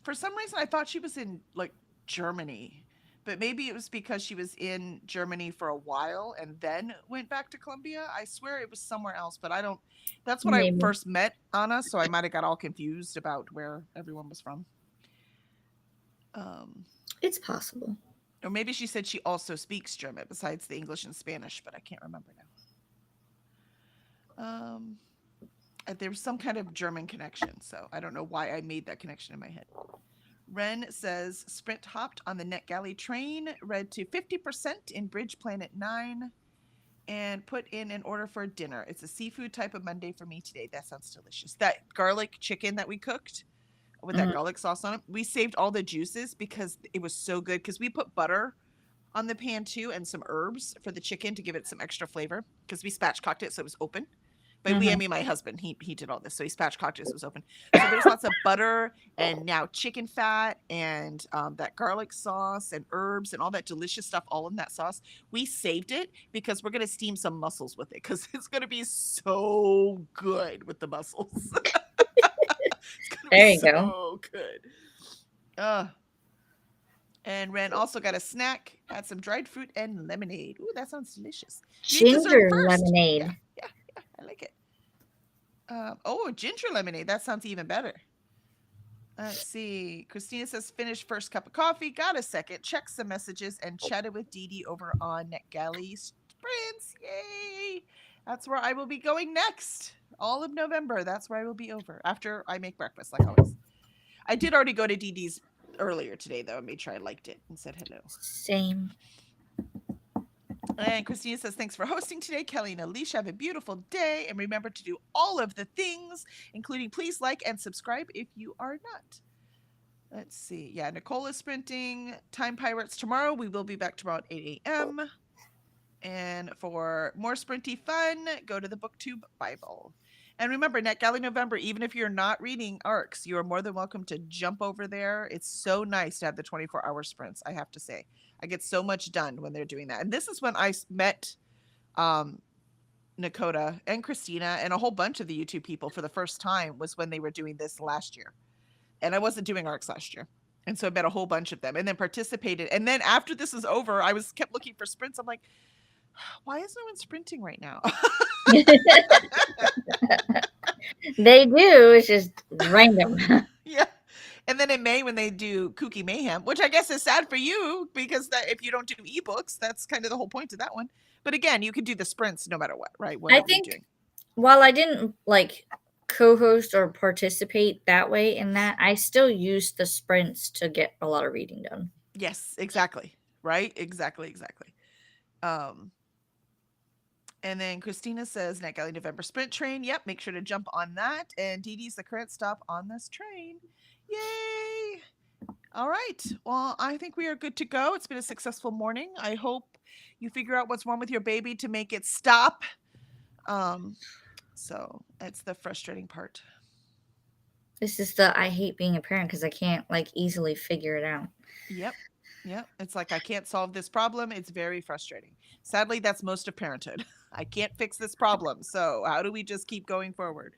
For some reason, I thought she was in like Germany, but maybe it was because she was in Germany for a while and then went back to Colombia. I swear it was somewhere else, but I don't. That's when Maybe. I first met Anna, so I might have got all confused about where everyone was from. It's possible. Or maybe she said she also speaks German besides the English and Spanish, but I can't remember now. There was some kind of German connection, so I don't know why I made that connection in my head. Ren says, Sprint hopped on the NetGalley train, read to 50% in Bridge Planet 9, and put in an order for dinner. It's a seafood type of Monday for me today. That sounds delicious. That garlic chicken that we cooked with that garlic sauce on it, we saved all the juices because it was so good, because we put butter on the pan too and some herbs for the chicken to give it some extra flavor, because we spatchcocked it so it was open. But I mean my husband, he did all this, so he spatchcocked it so it was open. So there's lots of butter and now chicken fat and that garlic sauce and herbs and all that delicious stuff all in that sauce. We saved it because we're gonna steam some mussels with it, because it's gonna be so good with the mussels. There you go. So good. And Ren also got a snack, had some dried fruit and lemonade. Ooh, that sounds delicious. You dessert Ginger first. lemonade. Yeah, I like it. Ginger lemonade. That sounds even better. Let's see. Christina says, finished first cup of coffee, got a second, checked some messages, and chatted with Dee Dee over on NetGalley Sprints. Yay! That's where I will be going next. All of November. That's where I will be over after I make breakfast, like always. I did already go to Dee Dee's earlier today, though. I made sure I liked it and said hello. Same. And Christina says, thanks for hosting today. Kelly and Alicia, have a beautiful day. And remember to do all of the things, including please like and subscribe if you are not. Let's see. Yeah, Nicole is sprinting. Time Pirates tomorrow. We will be back tomorrow at 8 a.m. And for more sprinty fun, go to the BookTube Bible. And remember, NetGalley November, even if you're not reading ARCs, you are more than welcome to jump over there. It's so nice to have the 24-hour sprints, I have to say. I get so much done when they're doing that. And this is when I met Nakota and Christina and a whole bunch of the YouTube people for the first time, was when they were doing this last year. And I wasn't doing ARCs last year. And so I met a whole bunch of them and then participated. And then after this is over, I kept looking for sprints. I'm like, why is no one sprinting right now? They do. It's just random. Yeah. And then in May, when they do Kooky Mayhem, which I guess is sad for you, because that if you don't do ebooks, that's kind of the whole point of that one. But again, you can do the sprints no matter what, right? Whatever I think you're doing. While I didn't like co-host or participate that way in that, I still used the sprints to get a lot of reading done. Yes, exactly. Right? Exactly. And then Christina says, NetGalley November Sprint Train. Yep, make sure to jump on that. And Dee Dee's the current stop on this train. Yay! All right. Well, I think we are good to go. It's been a successful morning. I hope you figure out what's wrong with your baby to make it stop. So it's the frustrating part. This is the I hate being a parent because I can't like easily figure it out. Yep. Yep. It's like I can't solve this problem. It's very frustrating. Sadly, that's most of parenthood. I can't fix this problem. So how do we just keep going forward?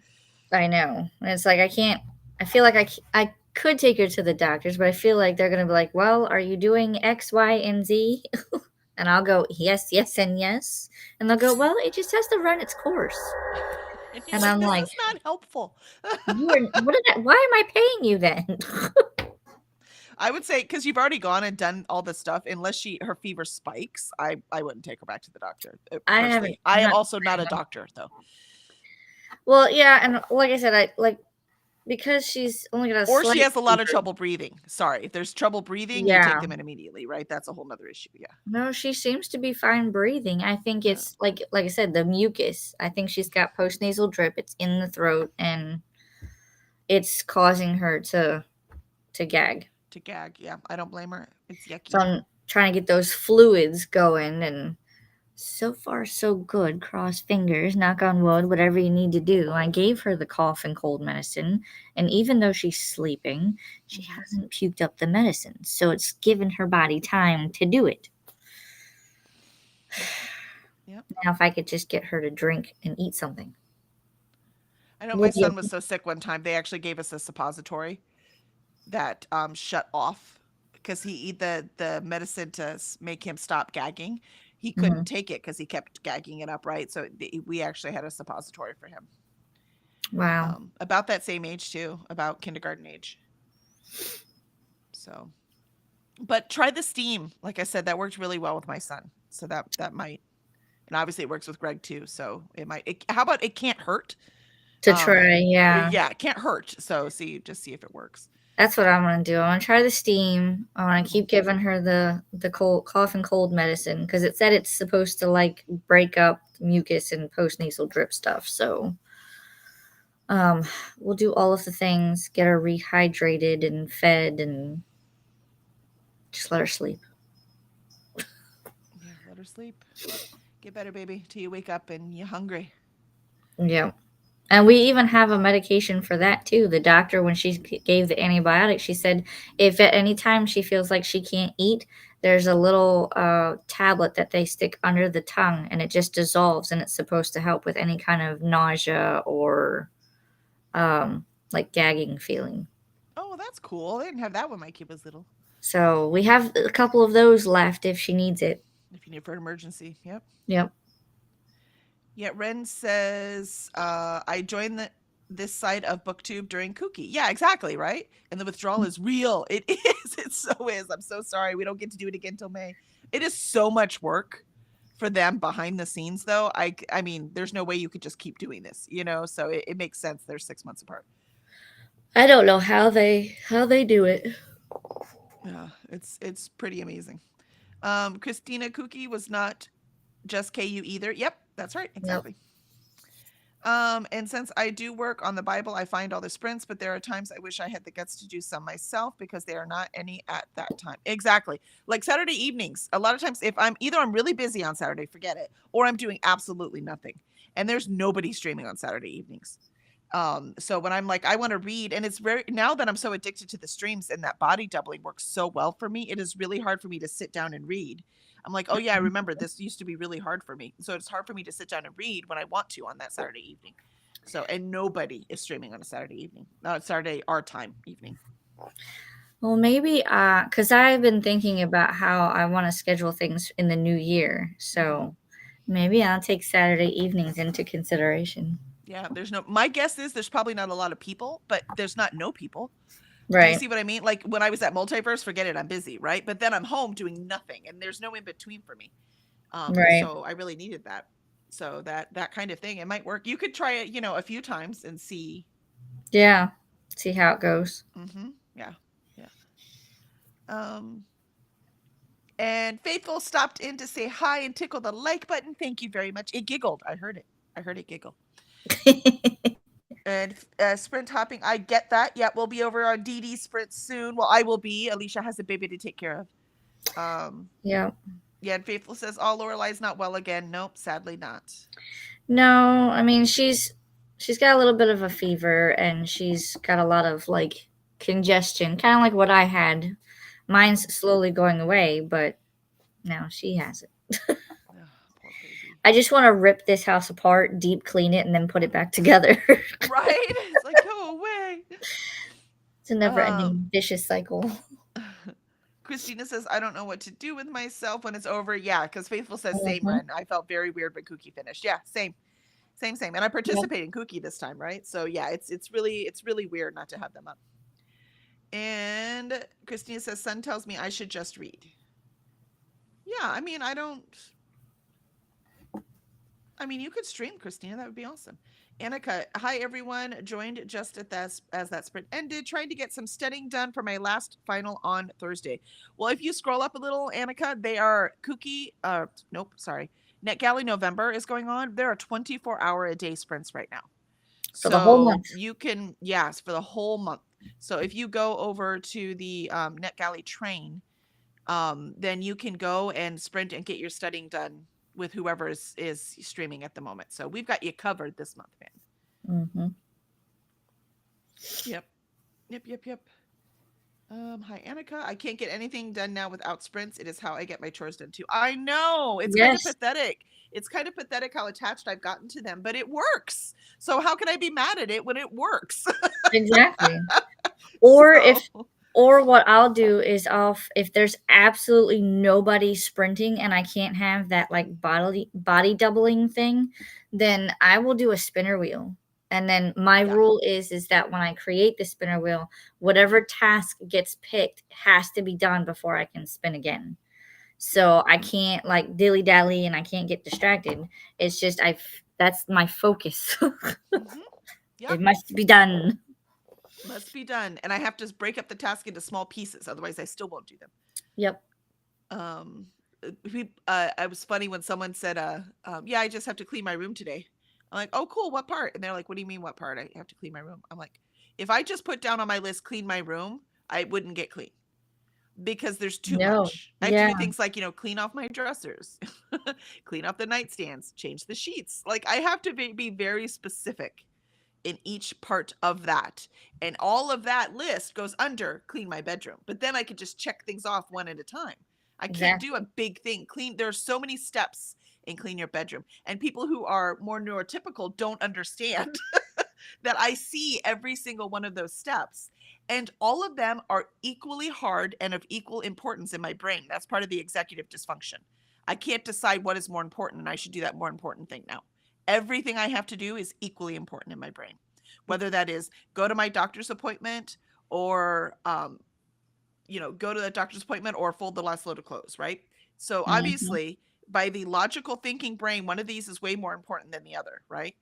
I know. And it's like I can't. I feel like I could take her to the doctors, but I feel like they're gonna be like, "Well, are you doing X, Y, and Z?" And I'll go, "Yes, yes, and yes." And they'll go, "Well, it just has to run its course." And you're And like, I'm this like, is not helpful. Why am I paying you then? I would say because you've already gone and done all this stuff, unless her fever spikes, I wouldn't take her back to the doctor. I Personally, haven't. I I'm am not also not a trying to- doctor though. Well, yeah, and like I said, I like because she's only got a Or she slight has a lot of fever. trouble breathing. Sorry, if there's trouble breathing, you Yeah. take them in immediately, right? That's a whole nother issue. Yeah. No, she seems to be fine breathing. I think Yeah. it's like I said, the mucus. I think she's got postnasal drip. It's in the throat and it's causing her to gag. To gag. Yeah, I don't blame her. It's yucky. So I'm trying to get those fluids going, and so far so good. Cross fingers, knock on wood, whatever you need to do. I gave her the cough and cold medicine, and even though she's sleeping, she hasn't puked up the medicine. So it's given her body time to do it. Yep. Now if I could just get her to drink and eat something. I know my Would you- son was so sick one time. They actually gave us a suppository that shut off because he eat the medicine to make him stop gagging. He couldn't take it because he kept gagging it up, right? So we actually had a suppository for him. Wow. About that same age too, about kindergarten age. So, but try the steam. Like I said, that worked really well with my son. So that might, and obviously it works with Greg too. So it might. How about it can't hurt? To try, yeah. Yeah, it can't hurt. So just see if it works. That's what I'm gonna do. I want to try the steam. I want to keep giving her the cold cough and cold medicine because it said it's supposed to like break up mucus and postnasal drip stuff. So, we'll do all of the things. Get her rehydrated and fed, and just let her sleep. Yeah, let her sleep. Get better, baby, till you wake up and you're hungry. Yeah. And we even have a medication for that too. The doctor, when she gave the antibiotic, she said if at any time she feels like she can't eat, there's a little tablet that they stick under the tongue and it just dissolves and it's supposed to help with any kind of nausea or like gagging feeling. Oh, well, that's cool. I didn't have that when my kid was little. So we have a couple of those left if she needs it. If you need for an emergency. Yep. Yep. Yeah, Ren says, I joined this side of BookTube during Kooky. Yeah, exactly, right? And the withdrawal is real. It is. It so is. I'm so sorry. We don't get to do it again till May. It is so much work for them behind the scenes, though. I mean, there's no way you could just keep doing this, So it makes sense. They're 6 months apart. I don't know how they do it. Yeah, it's pretty amazing. Christina Kooky was not just KU either. Yep, that's right. Exactly. And since I do work on the Bible, I find all the sprints, but there are times I wish I had the guts to do some myself because there are not any at that time. Exactly. Like Saturday evenings. A lot of times if I'm really busy on Saturday, forget it, or I'm doing absolutely nothing. And there's nobody streaming on Saturday evenings. So when I'm like, I want to read, and it's now that I'm so addicted to the streams and that body doubling works so well for me, it is really hard for me to sit down and read. I'm like, oh yeah, I remember this used to be really hard for me. So it's hard for me to sit down and read when I want to on that Saturday evening. So, and nobody is streaming on a Saturday evening. Saturday, our time evening. Well, maybe because I've been thinking about how I want to schedule things in the new year. So maybe I'll take Saturday evenings into consideration. Yeah, my guess is there's probably not a lot of people, but there's not no people. Right. Do you see what I mean? Like when I was at Multiverse, forget it, I'm busy, right? But then I'm home doing nothing and there's no in between for me. Right. So I really needed that. So that kind of thing, it might work. You could try it, a few times and see. Yeah. See how it goes. Mm-hmm. Yeah. And Faithful stopped in to say hi and tickle the like button. Thank you very much. It giggled. I heard it giggle. And sprint hopping, I get that. Yeah, we'll be over on DD sprint soon. Well, I will be. Alicia has a baby to take care of. Yeah. Yeah, and Faithful says, Lorelai's not well again. Nope, sadly not. No, I mean, she's she's got a little bit of a fever, and she's got a lot of like congestion, kind of like what I had. Mine's slowly going away, but now she has it. Ugh, poor baby. I just want to rip this house apart, deep clean it, and then put it back together. Right? It's like, go away. It's a never-ending vicious cycle. Christina says, I don't know what to do with myself when it's over. Yeah, because Faithful says, same, Mhm. Ren. I felt very weird when Kookie finished. Yeah, same. Same. And I participate in Kookie this time, right? So yeah, it's really weird not to have them up. And Christina says, Son tells me I should just read. Yeah, I mean, you could stream, Christina. That would be awesome. Annika, hi everyone. Joined just at that as that sprint ended, trying to get some studying done for my last final on Thursday. Well, if you scroll up a little, Annika, they are Kookie. NetGalley November is going on. There are 24-hour-a-day sprints right now. For the whole So month. you can, yes, for the whole month. So if you go over to the NetGalley train, then you can go and sprint and get your studying done with whoever is streaming at the moment. So we've got you covered this month, man. Mm-hmm. Yep. Hi, Annika. I can't get anything done now without sprints. It is how I get my chores done too. I know. It's kind of Yes. pathetic. It's kind of pathetic how attached I've gotten to them, but it works. So how can I be mad at it when it works? Exactly. Or So- or what I'll do is if there's absolutely nobody sprinting and I can't have that like body doubling thing, then I will do a spinner wheel. And then my Yeah. rule is that when I create the spinner wheel, whatever task gets picked has to be done before I can spin again. So I can't like dilly dally and I can't get distracted. It's just that's my focus. Mhm. Yeah. It must be done. Must be done. And I have to break up the task into small pieces. Otherwise I still won't do them. Yep. It was funny when someone said, yeah, I just have to clean my room today. I'm like, oh, cool. What part? And they're like, what do you mean what part? I have to clean my room. I'm like, if I just put down on my list, clean my room, I wouldn't get clean because there's too No. much. I have to Yeah. do things like, clean off my dressers, clean off the nightstands, change the sheets. Like I have to be very specific in each part of that. And all of that list goes under clean my bedroom. But then I could just check things off one at a time. I can't do a big thing. There are so many steps in clean your bedroom. And people who are more neurotypical don't understand that I see every single one of those steps. And all of them are equally hard and of equal importance in my brain. That's part of the executive dysfunction. I can't decide what is more important, and I should do that more important thing now. Everything I have to do is equally important in my brain, whether that is go to my doctor's appointment or, go to the doctor's appointment or fold the last load of clothes, right? So obviously, by the logical thinking brain, one of these is way more important than the other, right?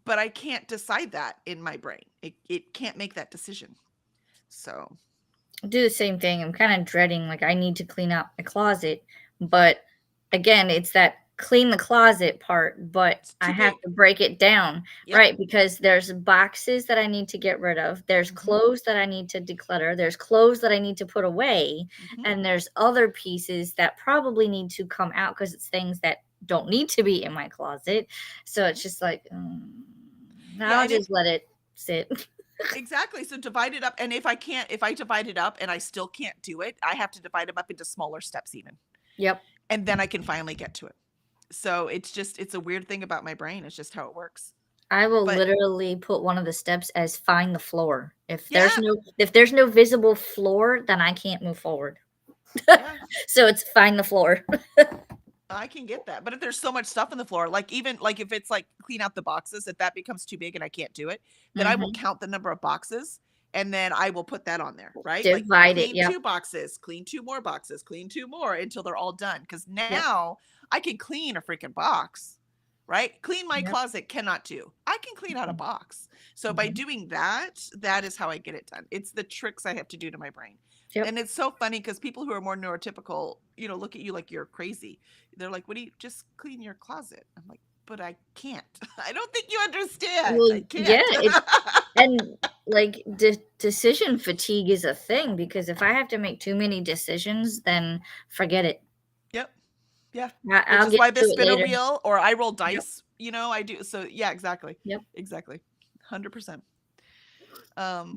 But I can't decide that in my brain. It can't make that decision. So I do the same thing. I'm kind of dreading, like, I need to clean out my closet. But again, it's that clean the closet part, but I have to break it down, right? Because there's boxes that I need to get rid of. There's clothes that I need to declutter. There's clothes that I need to put away. And there's other pieces that probably need to come out because it's things that don't need to be in my closet. So it's just like, I'll just let it sit. Exactly. So divide it up. And if I divide it up and I still can't do it, I have to divide them up into smaller steps even. Yep. And then I can finally get to it. So it's a weird thing about my brain. It's just how it works. I will But- literally put one of the steps as find the floor. If there's no visible floor, then I can't move forward. Yeah, So it's find the floor. I can get that. But if there's so much stuff on the floor, like even like if it's like clean out the boxes, if that becomes too big and I can't do it, then I will count the number of boxes and then I will put that on there, right? Divide it, clean yep. 2 boxes, clean 2 more boxes, clean 2 more until they're all done. Because now I can clean a freaking box, right? Clean my closet cannot do. I can clean out a box. So by doing that, that is how I get it done. It's the tricks I have to do to my brain. Yep. And it's so funny because people who are more neurotypical, look at you like you're crazy. They're like, what do you just clean your closet? I'm like, but I can't. I don't think you understand. Well, I can't. yeah, and like decision fatigue is a thing because if I have to make too many decisions, then forget it. Yep. Yeah. I'll Which is get why to the it spinner later. wheel or I roll dice You know, I do. So yeah, exactly. Yep. Exactly. 100%.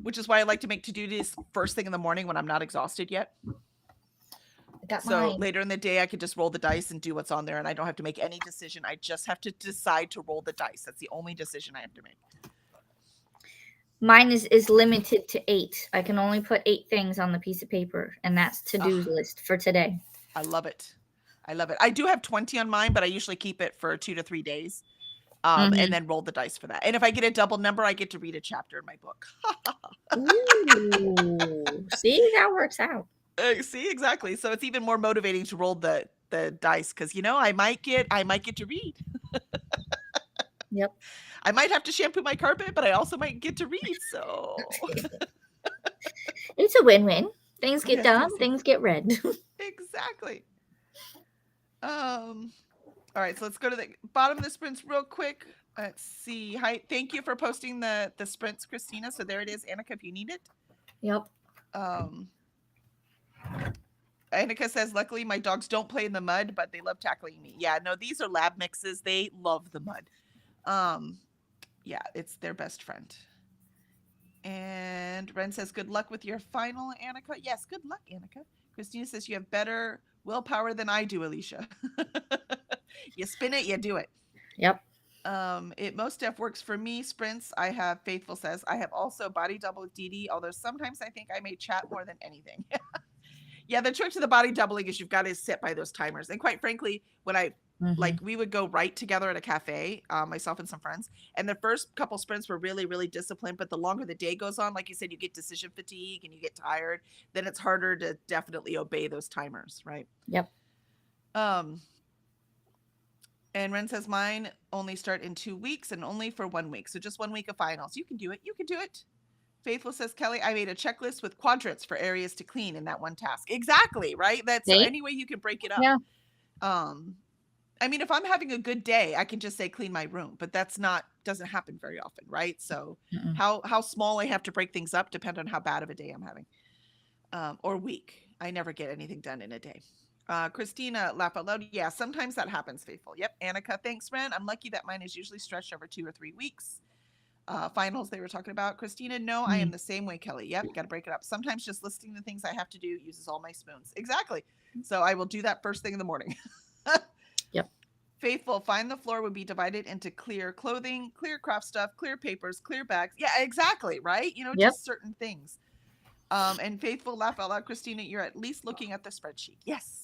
Which is why I like to make to-do lists first thing in the morning when I'm not exhausted yet. I got So mine. later in the day, I could just roll the dice and do what's on there, and I don't have to make any decision. I just have to decide to roll the dice. That's the only decision I have to make. Mine is limited to 8. I can only put 8 things on the piece of paper, and that's to-do list for today. I love it. I love it. I do have 20 on mine, but I usually keep it for 2 to 3 days. And then roll the dice for that. And if I get a double number, I get to read a chapter in my book. Ooh, see, that works out. See, exactly. So it's even more motivating to roll the dice because I might get to read. Yep. I might have to shampoo my carpet, but I also might get to read. So It's a win-win. Things get Yes, done, yes. things get read. exactly. All right, so let's go to the bottom of the sprints real quick. Let's see. Hi, thank you for posting the sprints, Christina. So there it is, Annika, if you need it. Yep. Annika says, luckily my dogs don't play in the mud, but they love tackling me. Yeah, no, these are lab mixes. They love the mud. Yeah, it's their best friend. And Ren says, good luck with your final, Annika. Yes, good luck, Annika. Christina says, you have better willpower than I do, Alicia. You spin it, you do it. Yep. It most def works for me. Sprints, I have, Faithful says, I have also body double with Dee Dee, although sometimes I think I may chat more than anything. Yeah, the trick to the body doubling is you've got to sit by those timers. And quite frankly, when I like, we would go write together at a cafe, myself and some friends. And the first couple sprints were really, really disciplined. But the longer the day goes on, like you said, you get decision fatigue and you get tired. Then it's harder to definitely obey those timers, right? Yep. And Ren says mine only start in 2 weeks and only for 1 week. So just 1 week of finals. You can do it. You can do it. Faithful says, Kelly, I made a checklist with quadrants for areas to clean in that one task. Exactly, right? That's See? any way you can break it up. Yeah. I mean, if I'm having a good day, I can just say clean my room, but doesn't happen very often, right? So how small I have to break things up depends on how bad of a day I'm having. Or week. I never get anything done in a day. Christina, laugh out loud. Yeah, sometimes that happens, Faithful. Yep. Annika, thanks, Ren. I'm lucky that mine is usually stretched over 2 or 3 weeks. Finals they were talking about. Christina, no, I am the same way, Kelly. Yep, got to break it up. Sometimes just listing the things I have to do uses all my spoons. Exactly. So I will do that first thing in the morning. Yep. Faithful, find the floor would be divided into clear clothing, clear craft stuff, clear papers, clear bags. Yeah, exactly, right? Just certain things. And Faithful, laugh out loud. Christina, you're at least looking at the spreadsheet. Yes.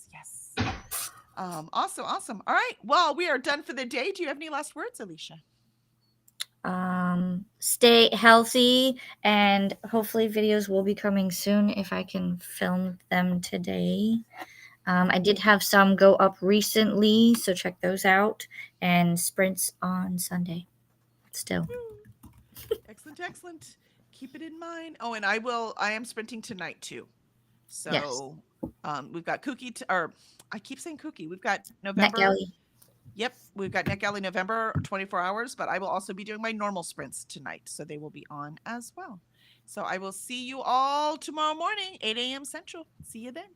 Awesome. All right. Well, we are done for the day. Do you have any last words, Alicia? Stay healthy, and hopefully videos will be coming soon if I can film them today. I did have some go up recently, so check those out, and sprints on Sunday still. Excellent. Keep it in mind. Oh, and I am sprinting tonight too. So Yes. We've got Cookie I keep saying Cookie. We've got November. NetGalley. Yep, we've got NetGalley November 24 hours, but I will also be doing my normal sprints tonight, so they will be on as well. So I will see you all tomorrow morning, 8 a.m. Central. See you then.